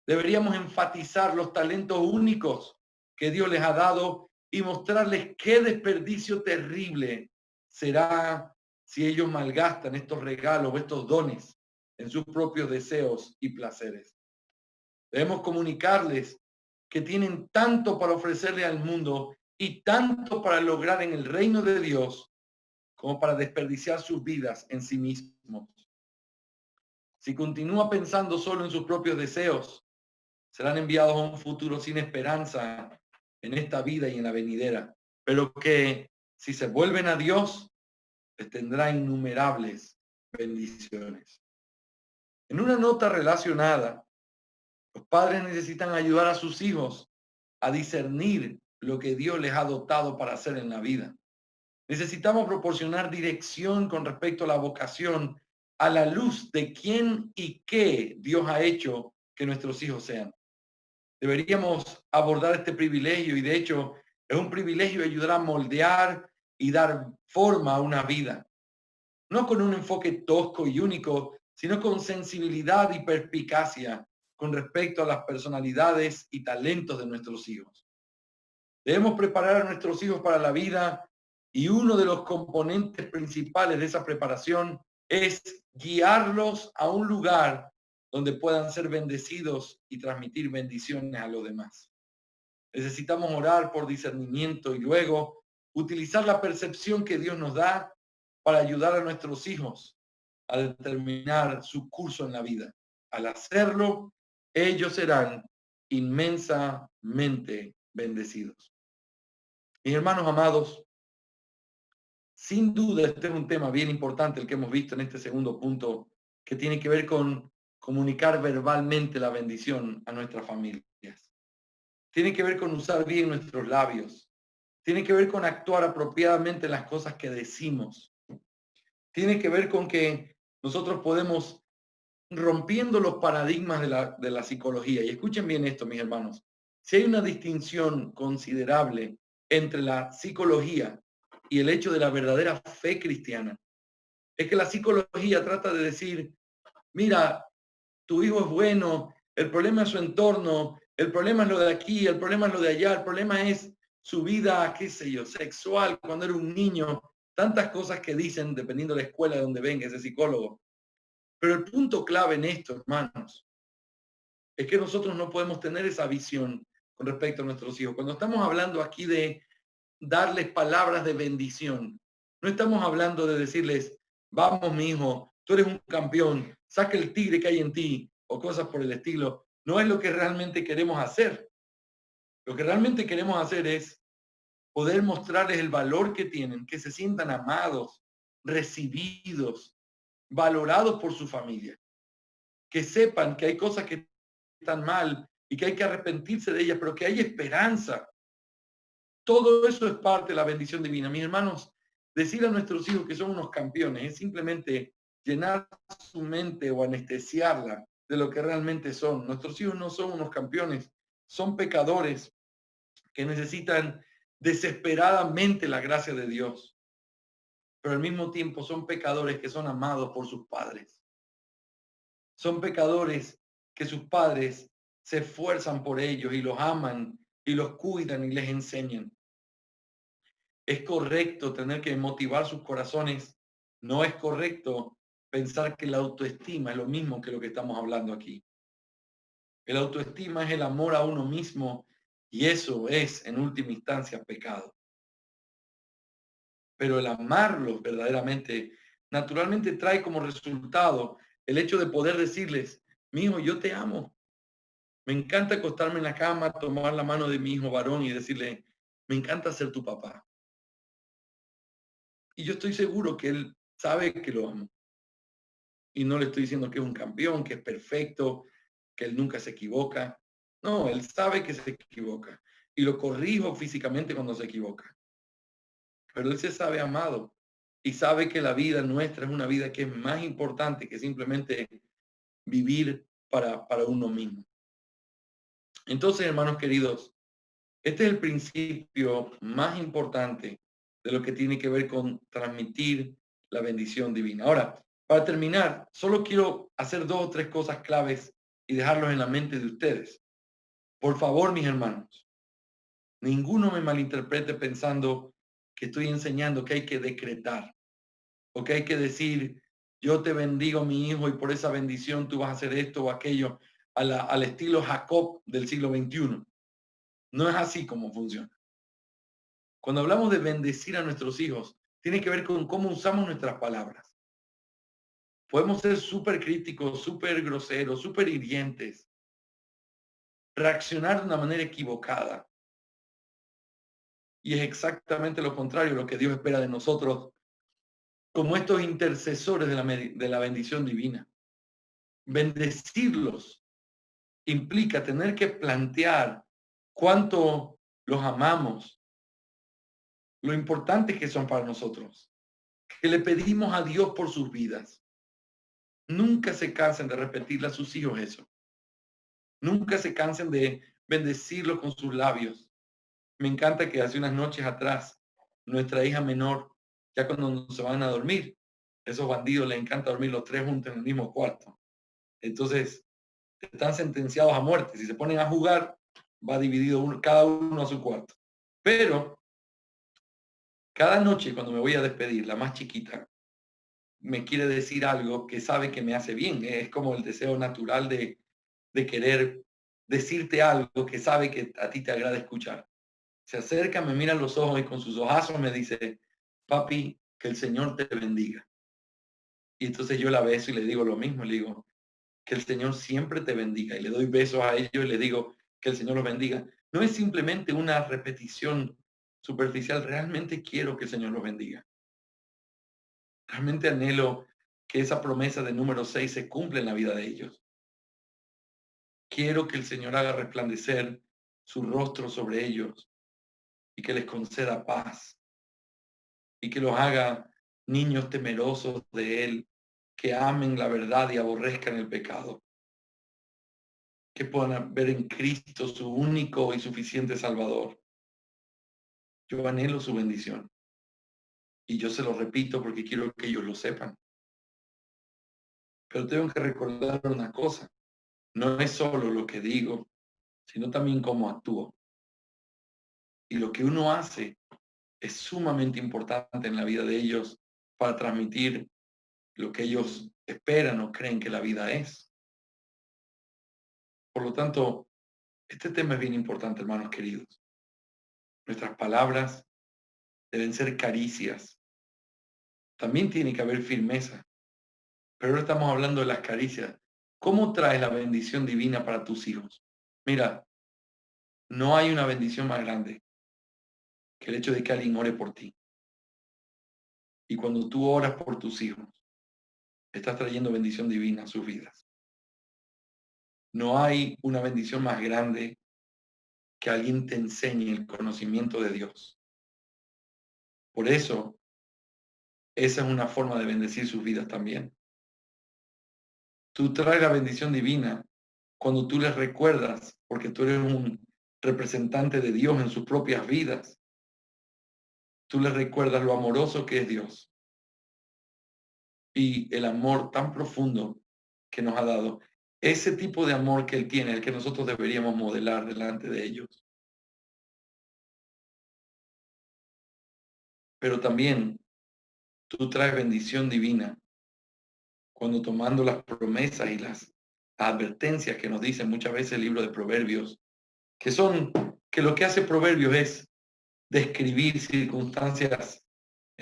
Deberíamos enfatizar los talentos únicos que Dios les ha dado y mostrarles qué desperdicio terrible será si ellos malgastan estos regalos, estos dones en sus propios deseos y placeres. Debemos comunicarles que tienen tanto para ofrecerle al mundo y tanto para lograr en el reino de Dios como para desperdiciar sus vidas en sí mismos. Si continúa pensando solo en sus propios deseos, serán enviados a un futuro sin esperanza en esta vida y en la venidera, pero que si se vuelven a Dios, les tendrá innumerables bendiciones. En una nota relacionada, los padres necesitan ayudar a sus hijos a discernir lo que Dios les ha dotado para hacer en la vida. Necesitamos proporcionar dirección con respecto a la vocación a la luz de quién y qué Dios ha hecho que nuestros hijos sean. Deberíamos abordar este privilegio y de hecho es un privilegio ayudar a moldear y dar forma a una vida. No con un enfoque tosco y único, sino con sensibilidad y perspicacia con respecto a las personalidades y talentos de nuestros hijos. Debemos preparar a nuestros hijos para la vida y uno de los componentes principales de esa preparación es guiarlos a un lugar donde puedan ser bendecidos y transmitir bendiciones a los demás. Necesitamos orar por discernimiento y luego utilizar la percepción que Dios nos da para ayudar a nuestros hijos a determinar su curso en la vida. Al hacerlo, ellos serán inmensamente bendecidos. Mis hermanos amados, sin duda este es un tema bien importante el que hemos visto en este segundo punto, que tiene que ver con comunicar verbalmente la bendición a nuestras familias. Tiene que ver con usar bien nuestros labios. Tiene que ver con actuar apropiadamente en las cosas que decimos. Tiene que ver con que nosotros podemos rompiendo los paradigmas de la psicología. Y escuchen bien esto, mis hermanos. Si hay una distinción considerable entre la psicología y el hecho de la verdadera fe cristiana, es que la psicología trata de decir, mira, tu hijo es bueno, el problema es su entorno, el problema es lo de aquí, el problema es lo de allá, el problema es su vida, qué sé yo, sexual, cuando era un niño, tantas cosas que dicen dependiendo de la escuela de donde venga ese psicólogo. Pero el punto clave en esto, hermanos, es que nosotros no podemos tener esa visión con respecto a nuestros hijos. Cuando estamos hablando aquí de darles palabras de bendición, no estamos hablando de decirles, vamos, mi hijo, tú eres un campeón, saca el tigre que hay en ti, o cosas por el estilo. No es lo que realmente queremos hacer. Lo que realmente queremos hacer es poder mostrarles el valor que tienen, que se sientan amados, recibidos, valorados por su familia, que sepan que hay cosas que están mal y que hay que arrepentirse de ellas, pero que hay esperanza. Todo eso es parte de la bendición divina. Mis hermanos, decir a nuestros hijos que son unos campeones es simplemente llenar su mente o anestesiarla de lo que realmente son. Nuestros hijos no son unos campeones, son pecadores que necesitan desesperadamente la gracia de Dios, pero al mismo tiempo son pecadores que son amados por sus padres. Son pecadores que sus padres se esfuerzan por ellos y los aman y los cuidan y les enseñan. Es correcto tener que motivar sus corazones. No es correcto pensar que la autoestima es lo mismo que lo que estamos hablando aquí. El autoestima es el amor a uno mismo y eso es, en última instancia, pecado. Pero el amarlos verdaderamente, naturalmente trae como resultado el hecho de poder decirles, mi hijo, yo te amo. Me encanta acostarme en la cama, tomar la mano de mi hijo varón y decirle, me encanta ser tu papá. Y yo estoy seguro que él sabe que lo amo. Y no le estoy diciendo que es un campeón, que es perfecto, que él nunca se equivoca. No, él sabe que se equivoca. Y lo corrijo físicamente cuando se equivoca. Pero él se sabe amado y sabe que la vida nuestra es una vida que es más importante que simplemente vivir para uno mismo. Entonces, hermanos queridos, este es el principio más importante de lo que tiene que ver con transmitir la bendición divina. Ahora, para terminar, solo quiero hacer 2 o 3 cosas claves y dejarlos en la mente de ustedes. Por favor, mis hermanos, ninguno me malinterprete pensando que estoy enseñando que hay que decretar o que hay que decir, yo te bendigo, mi hijo, y por esa bendición tú vas a hacer esto o aquello al estilo Jacob del siglo XXI. No es así como funciona. Cuando hablamos de bendecir a nuestros hijos, tiene que ver con cómo usamos nuestras palabras. Podemos ser súper críticos, súper groseros, súper hirientes, reaccionar de una manera equivocada. Y es exactamente lo contrario lo que Dios espera de nosotros como estos intercesores de la bendición divina. Bendecirlos implica tener que plantear cuánto los amamos, lo importantes que son para nosotros, que le pedimos a Dios por sus vidas. Nunca se cansen de repetirle a sus hijos eso. Nunca se cansen de bendecirlos con sus labios. Me encanta que hace unas noches atrás, nuestra hija menor, ya cuando se van a dormir, esos bandidos les encanta dormir los tres juntos en el mismo cuarto. Entonces, están sentenciados a muerte. Si se ponen a jugar, va dividido cada uno a su cuarto. Pero cada noche cuando me voy a despedir, la más chiquita me quiere decir algo que sabe que me hace bien. Es como el deseo natural de querer decirte algo que sabe que a ti te agrada escuchar. Se acerca, me mira a los ojos y con sus ojazos me dice, papi, que el Señor te bendiga. Y entonces yo la beso y le digo lo mismo, le digo, que el Señor siempre te bendiga. Y le doy besos a ellos y le digo que el Señor los bendiga. No es simplemente una repetición superficial, realmente quiero que el Señor los bendiga. Realmente anhelo que esa promesa de número 6 se cumpla en la vida de ellos. Quiero que el Señor haga resplandecer su rostro sobre ellos y que les conceda paz y que los haga niños temerosos de Él, que amen la verdad y aborrezcan el pecado, que puedan ver en Cristo su único y suficiente Salvador. Yo anhelo su bendición y yo se lo repito porque quiero que ellos lo sepan. Pero tengo que recordar una cosa, no es solo lo que digo, sino también cómo actúo. Y lo que uno hace es sumamente importante en la vida de ellos para transmitir lo que ellos esperan o creen que la vida es. Por lo tanto, este tema es bien importante, hermanos queridos. Nuestras palabras deben ser caricias. También tiene que haber firmeza. Pero ahora estamos hablando de las caricias. ¿Cómo traes la bendición divina para tus hijos? Mira, no hay una bendición más grande que el hecho de que alguien ore por ti. Y cuando tú oras por tus hijos, estás trayendo bendición divina a sus vidas. No hay una bendición más grande que alguien te enseñe el conocimiento de Dios. Por eso, esa es una forma de bendecir sus vidas también. Tú traes la bendición divina cuando tú les recuerdas, porque tú eres un representante de Dios en sus propias vidas. Tú les recuerdas lo amoroso que es Dios y el amor tan profundo que nos ha dado. Ese tipo de amor que Él tiene, el que nosotros deberíamos modelar delante de ellos. Pero también tú traes bendición divina cuando tomando las promesas y las advertencias que nos dice muchas veces el libro de Proverbios, que lo que hace Proverbios es describir circunstancias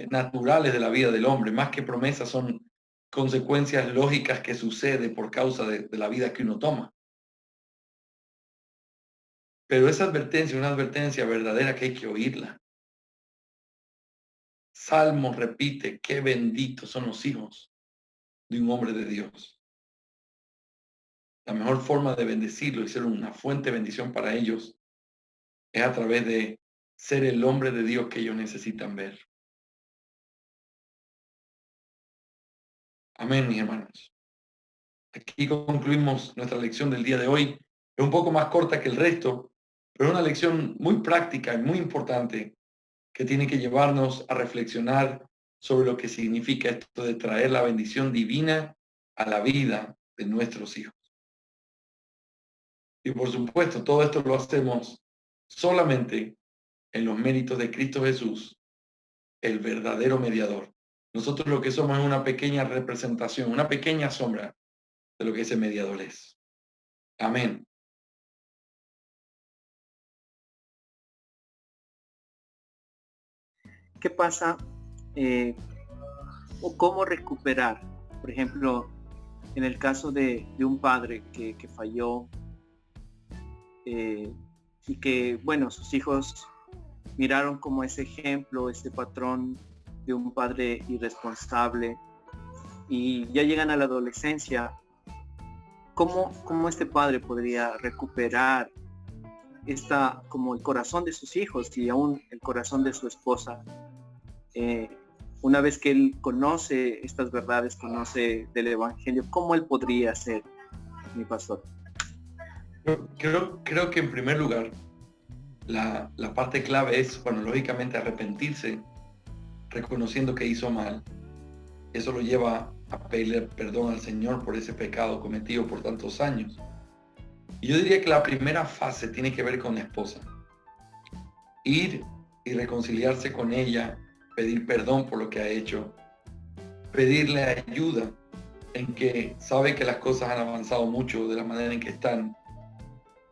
naturales de la vida del hombre, más que promesas son consecuencias lógicas que suceden por causa de la vida que uno toma. Pero esa advertencia es una advertencia verdadera que hay que oírla. Salmo repite, qué benditos son los hijos de un hombre de Dios. La mejor forma de bendecirlo y ser una fuente de bendición para ellos es a través de ser el hombre de Dios que ellos necesitan ver. Amén, mis hermanos. Aquí concluimos nuestra lección del día de hoy. Es un poco más corta que el resto, pero es una lección muy práctica y muy importante que tiene que llevarnos a reflexionar sobre lo que significa esto de traer la bendición divina a la vida de nuestros hijos. Y por supuesto, todo esto lo hacemos solamente en los méritos de Cristo Jesús, el verdadero mediador. Nosotros lo que somos es una pequeña representación, una pequeña sombra de lo que ese mediador es. Amén.
¿Qué pasa eh, o cómo recuperar. Por ejemplo, en el caso de un padre que falló, eh, y que, bueno, sus hijos miraron como ese ejemplo, ese patrón de un padre irresponsable, y ya llegan a la adolescencia. ¿Cómo este padre podría recuperar como el corazón de sus hijos y aún el corazón de su esposa, eh, una vez que él conoce estas verdades, conoce del Evangelio? ¿Cómo él podría ser, mi pastor?
Creo que en primer lugar, la parte clave es, bueno, lógicamente arrepentirse, reconociendo que hizo mal. Eso lo lleva a pedirle perdón al Señor por ese pecado cometido por tantos años. Y yo diría que la primera fase tiene que ver con la esposa. Ir y reconciliarse con ella, pedir perdón por lo que ha hecho, pedirle ayuda en que sabe que las cosas han avanzado mucho de la manera en que están,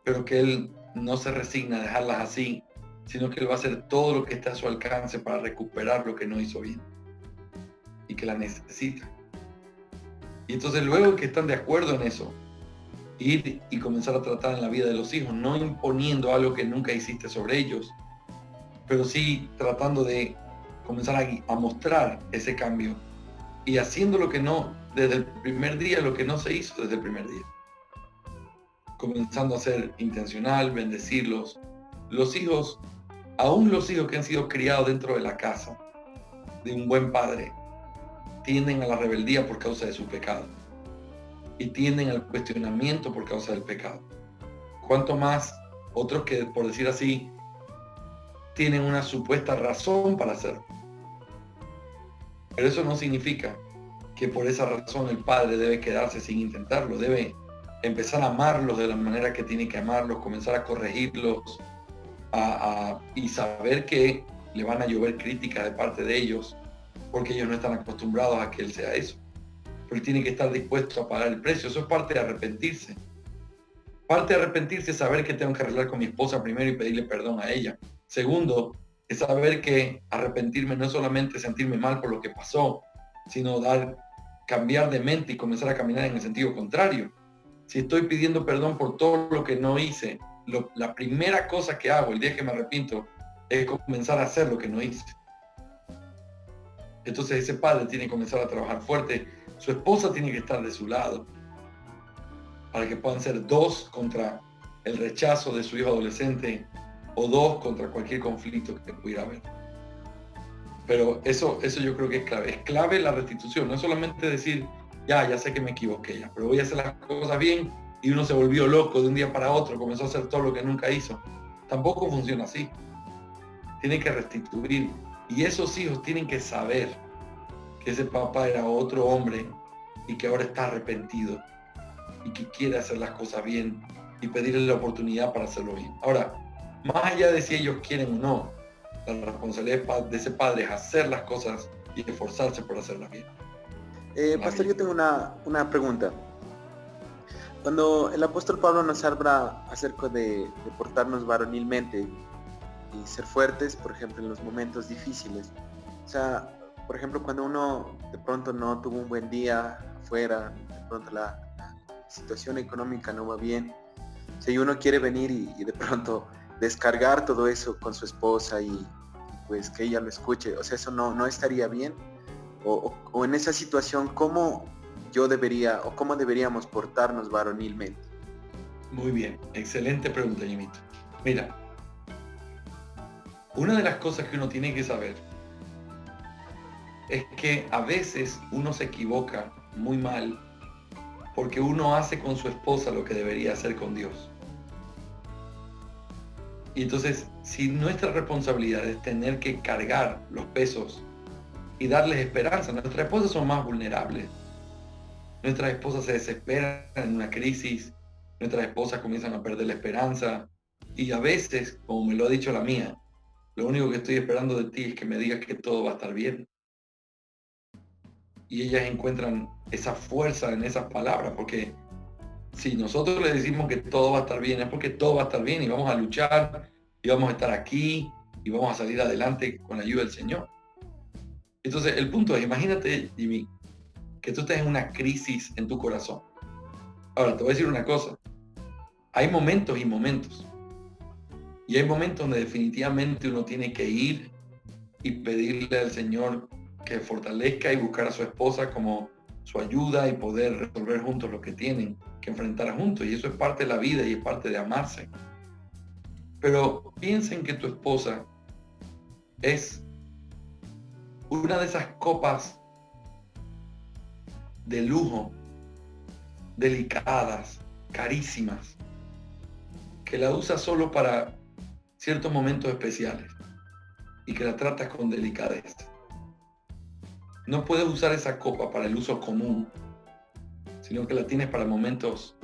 pero que él no se resigna a dejarlas así, sino que él va a hacer todo lo que está a su alcance para recuperar lo que no hizo bien y que la necesita. Y entonces luego que están de acuerdo en eso, ir y comenzar a tratar en la vida de los hijos, no imponiendo algo que nunca hiciste sobre ellos, pero sí tratando de comenzar a mostrar ese cambio y haciendo lo que no, desde el primer día, lo que no se hizo desde el primer día. Comenzando a ser intencional, bendecirlos. Los hijos, aún los hijos que han sido criados dentro de la casa de un buen padre, tienden a la rebeldía por causa de su pecado y tienden al cuestionamiento por causa del pecado. Cuanto más otros que, por decir así, tienen una supuesta razón para hacerlo. Pero eso no significa que por esa razón el padre debe quedarse sin intentarlo, debe empezar a amarlos de la manera que tiene que amarlos, comenzar a corregirlos y saber que le van a llover críticas de parte de ellos porque ellos no están acostumbrados a que él sea eso. Pero él tiene que estar dispuesto a pagar el precio. Eso es parte de arrepentirse. Parte de arrepentirse es saber que tengo que arreglar con mi esposa primero y pedirle perdón a ella. Segundo, es saber que arrepentirme no es solamente sentirme mal por lo que pasó, sino cambiar de mente y comenzar a caminar en el sentido contrario. Si estoy pidiendo perdón por todo lo que no hice, la primera cosa que hago el día que me arrepiento es comenzar a hacer lo que no hice. Entonces ese padre tiene que comenzar a trabajar fuerte. Su esposa tiene que estar de su lado para que puedan ser dos contra el rechazo de su hijo adolescente o dos contra cualquier conflicto que pudiera haber. Pero eso yo creo que es clave. Es clave la restitución. No es solamente decir, ya sé que me equivoqué, pero voy a hacer las cosas bien, y uno se volvió loco de un día para otro, comenzó a hacer todo lo que nunca hizo. Tampoco funciona así. Tiene que restituir. Y esos hijos tienen que saber que ese papá era otro hombre y que ahora está arrepentido y que quiere hacer las cosas bien y pedirle la oportunidad para hacerlo bien. Ahora, más allá de si ellos quieren o no, la responsabilidad de ese padre es hacer las cosas y esforzarse por hacerlas bien.
Pastor, yo tengo una pregunta. Cuando el apóstol Pablo nos habla acerca de portarnos varonilmente y ser fuertes, por ejemplo, en los momentos difíciles, o sea, por ejemplo, cuando uno de pronto no tuvo un buen día afuera, de pronto la situación económica no va bien, o sea, y uno quiere venir y de pronto descargar todo eso con su esposa y pues que ella lo escuche, o sea, eso no estaría bien. O en esa situación, ¿cómo yo debería o cómo deberíamos portarnos varonilmente?
Muy bien, excelente pregunta, Jimito. Mira, una de las cosas que uno tiene que saber es que a veces uno se equivoca muy mal porque uno hace con su esposa lo que debería hacer con Dios. Y entonces, si nuestra responsabilidad es tener que cargar los pesos y darles esperanza, nuestras esposas son más vulnerables. Nuestras esposas se desesperan en una crisis, nuestras esposas comienzan a perder la esperanza, y a veces, como me lo ha dicho la mía, lo único que estoy esperando de ti es que me digas que todo va a estar bien. Y ellas encuentran esa fuerza en esas palabras, porque si nosotros les decimos que todo va a estar bien, es porque todo va a estar bien y vamos a luchar y vamos a estar aquí y vamos a salir adelante con la ayuda del Señor. Entonces, el punto es, imagínate, Jimmy, que tú estés en una crisis en tu corazón. Ahora, te voy a decir una cosa. Hay momentos y momentos. Y hay momentos donde definitivamente uno tiene que ir y pedirle al Señor que fortalezca y buscar a su esposa como su ayuda y poder resolver juntos lo que tienen que enfrentar juntos. Y eso es parte de la vida y es parte de amarse. Pero piensen que tu esposa es una de esas copas de lujo, delicadas, carísimas, que la usas solo para ciertos momentos especiales y que la tratas con delicadeza. No puedes usar esa copa para el uso común, sino que la tienes para momentos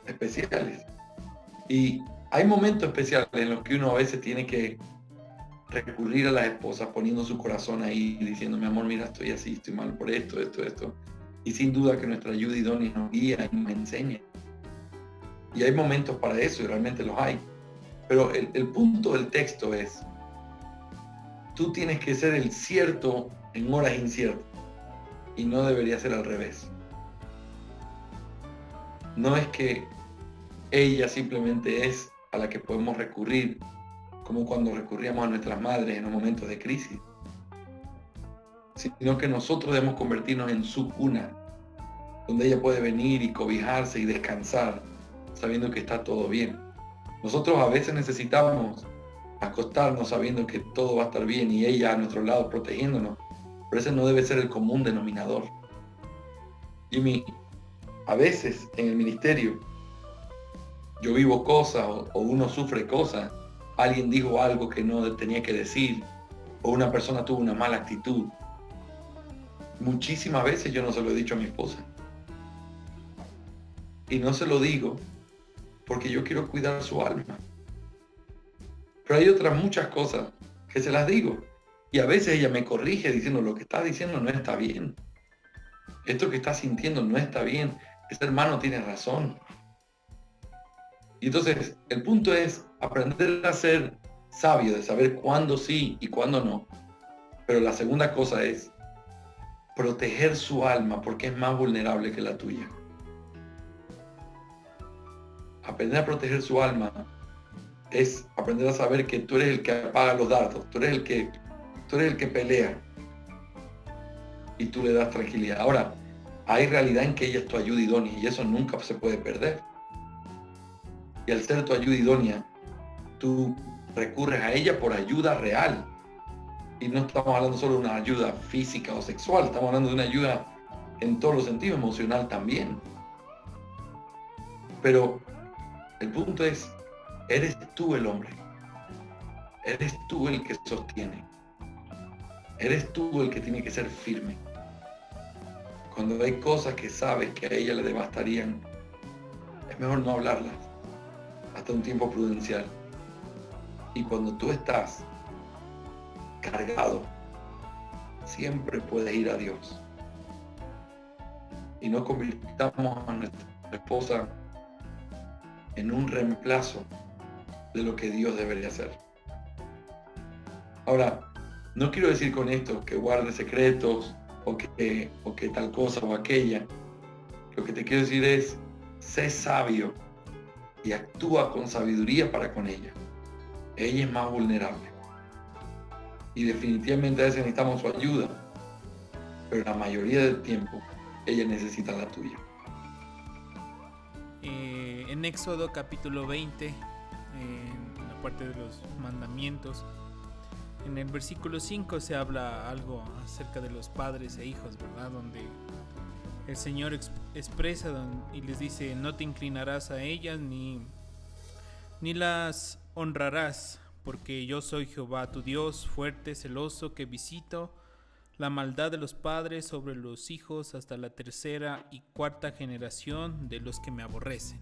especiales. Y hay momentos especiales en los que uno a veces tiene que recurrir a las esposas poniendo su corazón ahí, diciendo, mi amor, mira, estoy así, estoy mal por esto. Y sin duda que nuestra ayuda idónea nos guía y nos enseña. Y hay momentos para eso, y realmente los hay. Pero el punto del texto es, tú tienes que ser el cierto en horas inciertas, y no debería ser al revés. No es que ella simplemente es a la que podemos recurrir, como cuando recurríamos a nuestras madres en los momentos de crisis, sino que nosotros debemos convertirnos en su cuna, donde ella puede venir y cobijarse y descansar, sabiendo que está todo bien. Nosotros a veces necesitamos acostarnos sabiendo que todo va a estar bien y ella a nuestro lado protegiéndonos, pero ese no debe ser el común denominador. Jimmy, a veces en el ministerio yo vivo cosas o uno sufre cosas, alguien dijo algo que no tenía que decir o una persona tuvo una mala actitud. Muchísimas veces yo no se lo he dicho a mi esposa. Y no se lo digo porque yo quiero cuidar su alma. Pero hay otras muchas cosas que se las digo. Y a veces ella me corrige diciendo, lo que estás diciendo no está bien. Esto que estás sintiendo no está bien. Ese hermano tiene razón. Y entonces, el punto es aprender a ser sabio, de saber cuándo sí y cuándo no. Pero la segunda cosa es proteger su alma porque es más vulnerable que la tuya. Aprender a proteger su alma es aprender a saber que tú eres el que apaga los dardos, tú eres el que pelea y tú le das tranquilidad. Ahora, hay realidad en que ella es tu ayuda idónea y eso nunca se puede perder. Y al ser tu ayuda idónea, tú recurres a ella por ayuda real. Y no estamos hablando solo de una ayuda física o sexual, estamos hablando de una ayuda en todos los sentidos, emocional también. Pero el punto es, eres tú el hombre. Eres tú el que sostiene. Eres tú el que tiene que ser firme. Cuando hay cosas que sabes que a ella le devastarían, es mejor no hablarlas hasta un tiempo prudencial. Y cuando tú estás cargado, siempre puedes ir a Dios. Y no convirtamos a nuestra esposa en un reemplazo de lo que Dios debería hacer. Ahora, no quiero decir con esto que guarde secretos o que tal cosa o aquella. Lo que te quiero decir es, sé sabio y actúa con sabiduría para con ella. Ella es más vulnerable. Y definitivamente a veces necesitamos su ayuda, pero la mayoría del tiempo ella necesita la tuya.
En Éxodo capítulo 20, en la parte de los mandamientos, en el versículo 5 se habla algo acerca de los padres e hijos, ¿verdad? Donde el Señor expresa y les dice, no te inclinarás a ellas ni las honrarás, porque yo soy Jehová tu Dios, fuerte, celoso, que visito la maldad de los padres sobre los hijos hasta la tercera y cuarta generación de los que me aborrecen.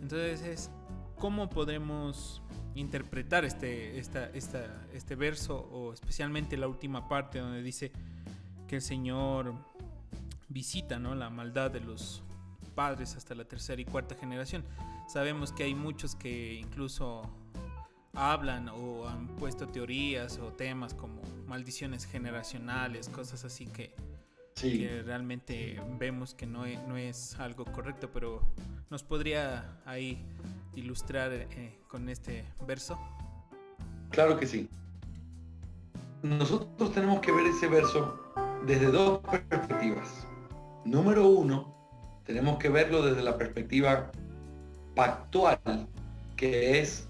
Entonces, ¿cómo podemos interpretar este verso, o especialmente la última parte donde dice que el Señor visita, ¿no?, la maldad de los padres hasta la tercera y cuarta generación? Sabemos que hay muchos que incluso hablan o han puesto teorías o temas como maldiciones generacionales, cosas así que realmente vemos que no es algo correcto, pero ¿nos podría ahí ilustrar con este verso?
Claro que sí. Nosotros tenemos que ver ese verso desde dos perspectivas. Número uno, tenemos que verlo desde la perspectiva pactual, que es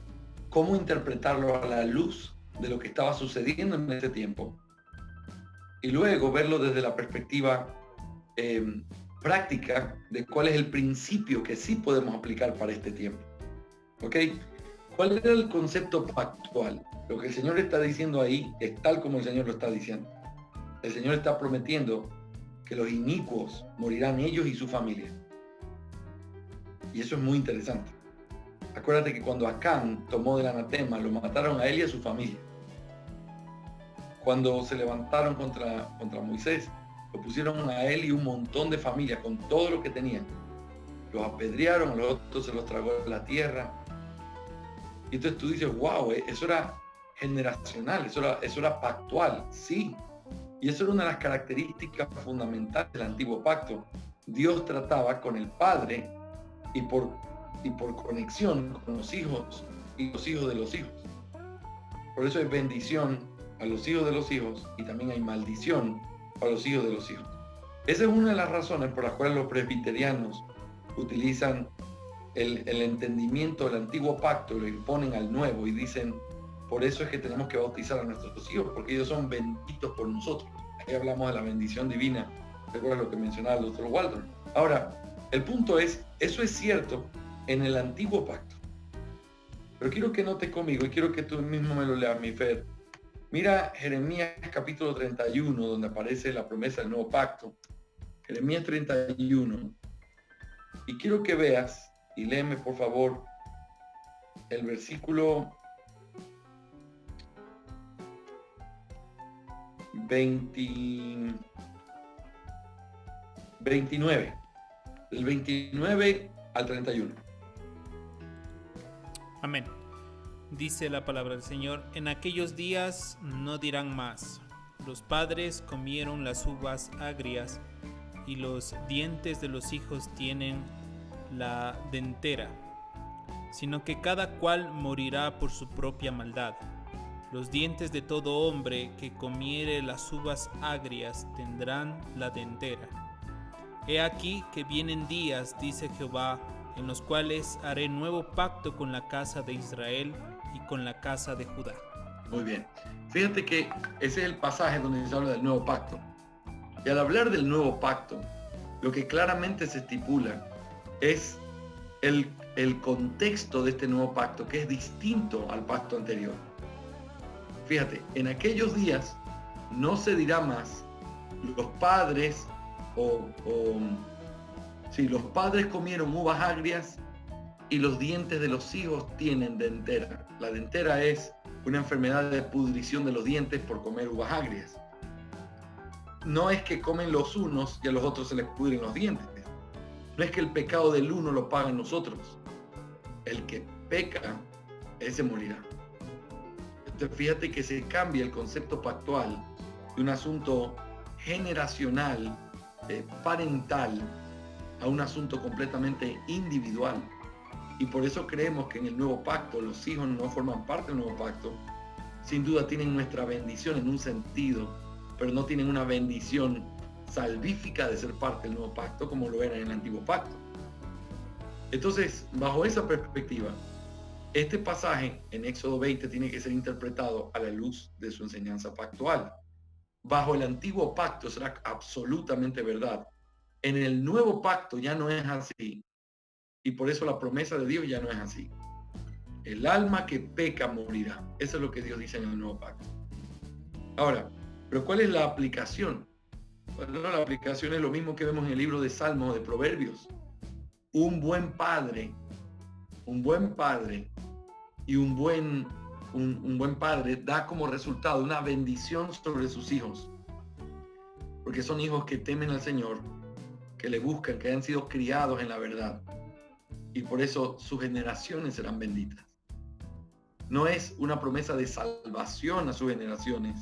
cómo interpretarlo a la luz de lo que estaba sucediendo en ese tiempo. Y luego verlo desde la perspectiva práctica de cuál es el principio que sí podemos aplicar para este tiempo. ¿Ok? ¿Cuál era el concepto pactual? Lo que el Señor está diciendo ahí es tal como el Señor lo está diciendo. El Señor está prometiendo que los inicuos morirán ellos y su familia. Y eso es muy interesante. Acuérdate que cuando Acán tomó del anatema, lo mataron a él y a su familia. Cuando se levantaron contra Moisés, lo pusieron a él y un montón de familias con todo lo que tenían. Los apedrearon, a los otros se los tragó la tierra. Y entonces tú dices, wow, eso era generacional, eso era pactual, sí. Y eso era una de las características fundamentales del antiguo pacto. Dios trataba con el Padre y por conexión con los hijos y los hijos de los hijos. Por eso hay bendición a los hijos de los hijos y también hay maldición a los hijos de los hijos. Esa es una de las razones por las cuales los presbiterianos utilizan el entendimiento del antiguo pacto y lo imponen al nuevo y dicen, por eso es que tenemos que bautizar a nuestros hijos, porque ellos son benditos por nosotros. Ahí hablamos de la bendición divina, recuerda lo que mencionaba el doctor Waldron. Ahora, el punto es, eso es cierto en el antiguo pacto. Pero quiero que notes conmigo y quiero que tú mismo me lo leas, mi Fer. Mira Jeremías capítulo 31, donde aparece la promesa del nuevo pacto. Jeremías 31. Y quiero que veas, y léeme por favor, el versículo 29. Del 29 al 31.
Amén. Dice la palabra del Señor, en aquellos días no dirán más, los padres comieron las uvas agrias y los dientes de los hijos tienen la dentera, sino que cada cual morirá por su propia maldad. Los dientes de todo hombre que comiere las uvas agrias tendrán la dentera. He aquí que vienen días, dice Jehová, en los cuales haré nuevo pacto con la casa de Israel y con la casa de Judá.
Muy bien. Fíjate que ese es el pasaje donde se habla del nuevo pacto. Y al hablar del nuevo pacto, lo que claramente se estipula es el contexto de este nuevo pacto, que es distinto al pacto anterior. Fíjate, en aquellos días no se dirá más los padres los padres comieron uvas agrias y los dientes de los hijos tienen dentera. La dentera es una enfermedad de pudrición de los dientes por comer uvas agrias. No es que comen los unos y a los otros se les pudren los dientes. No es que el pecado del uno lo paguen los otros. El que peca, ese morirá. Entonces fíjate que se cambia el concepto pactual de un asunto generacional, parental, a un asunto completamente individual. Y por eso creemos que en el nuevo pacto los hijos no forman parte del nuevo pacto. Sin duda tienen nuestra bendición en un sentido, pero no tienen una bendición salvífica de ser parte del nuevo pacto como lo era en el antiguo pacto. Entonces, bajo esa perspectiva, este pasaje en Éxodo 20 tiene que ser interpretado a la luz de su enseñanza pactual. Bajo el antiguo pacto será absolutamente verdad. En el nuevo pacto ya no es así. Y por eso la promesa de Dios ya no es así. El alma que peca morirá. Eso es lo que Dios dice en el nuevo pacto. Ahora, ¿pero cuál es la aplicación? Bueno, la aplicación es lo mismo que vemos en el libro de Salmos, de Proverbios. Un buen padre y un buen padre da como resultado una bendición sobre sus hijos. Porque son hijos que temen al Señor, que le buscan, que han sido criados en la verdad. Y por eso sus generaciones serán benditas. no es una promesa de salvación a sus generaciones.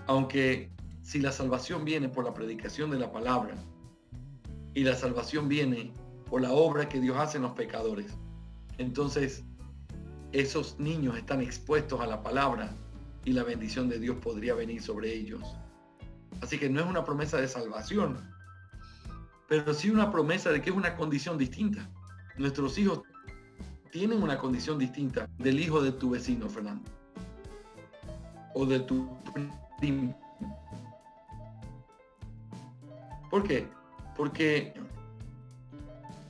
Aunque si la salvación viene por la predicación de la palabra y la salvación viene por la obra que Dios hace en los pecadores, entonces esos niños están expuestos a la palabra y la bendición de Dios podría venir sobre ellos. Así que no es una promesa de salvación, pero sí una promesa de que es una condición distinta. Nuestros hijos tienen una condición distinta del hijo de tu vecino, Fernando, o de tu primo. ¿Por qué? Porque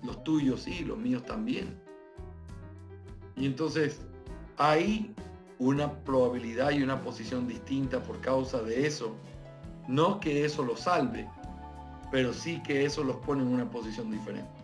los tuyos sí, los míos también. Y entonces hay una probabilidad y una posición distinta por causa de eso. No que eso los salve, pero sí que eso los pone en una posición diferente.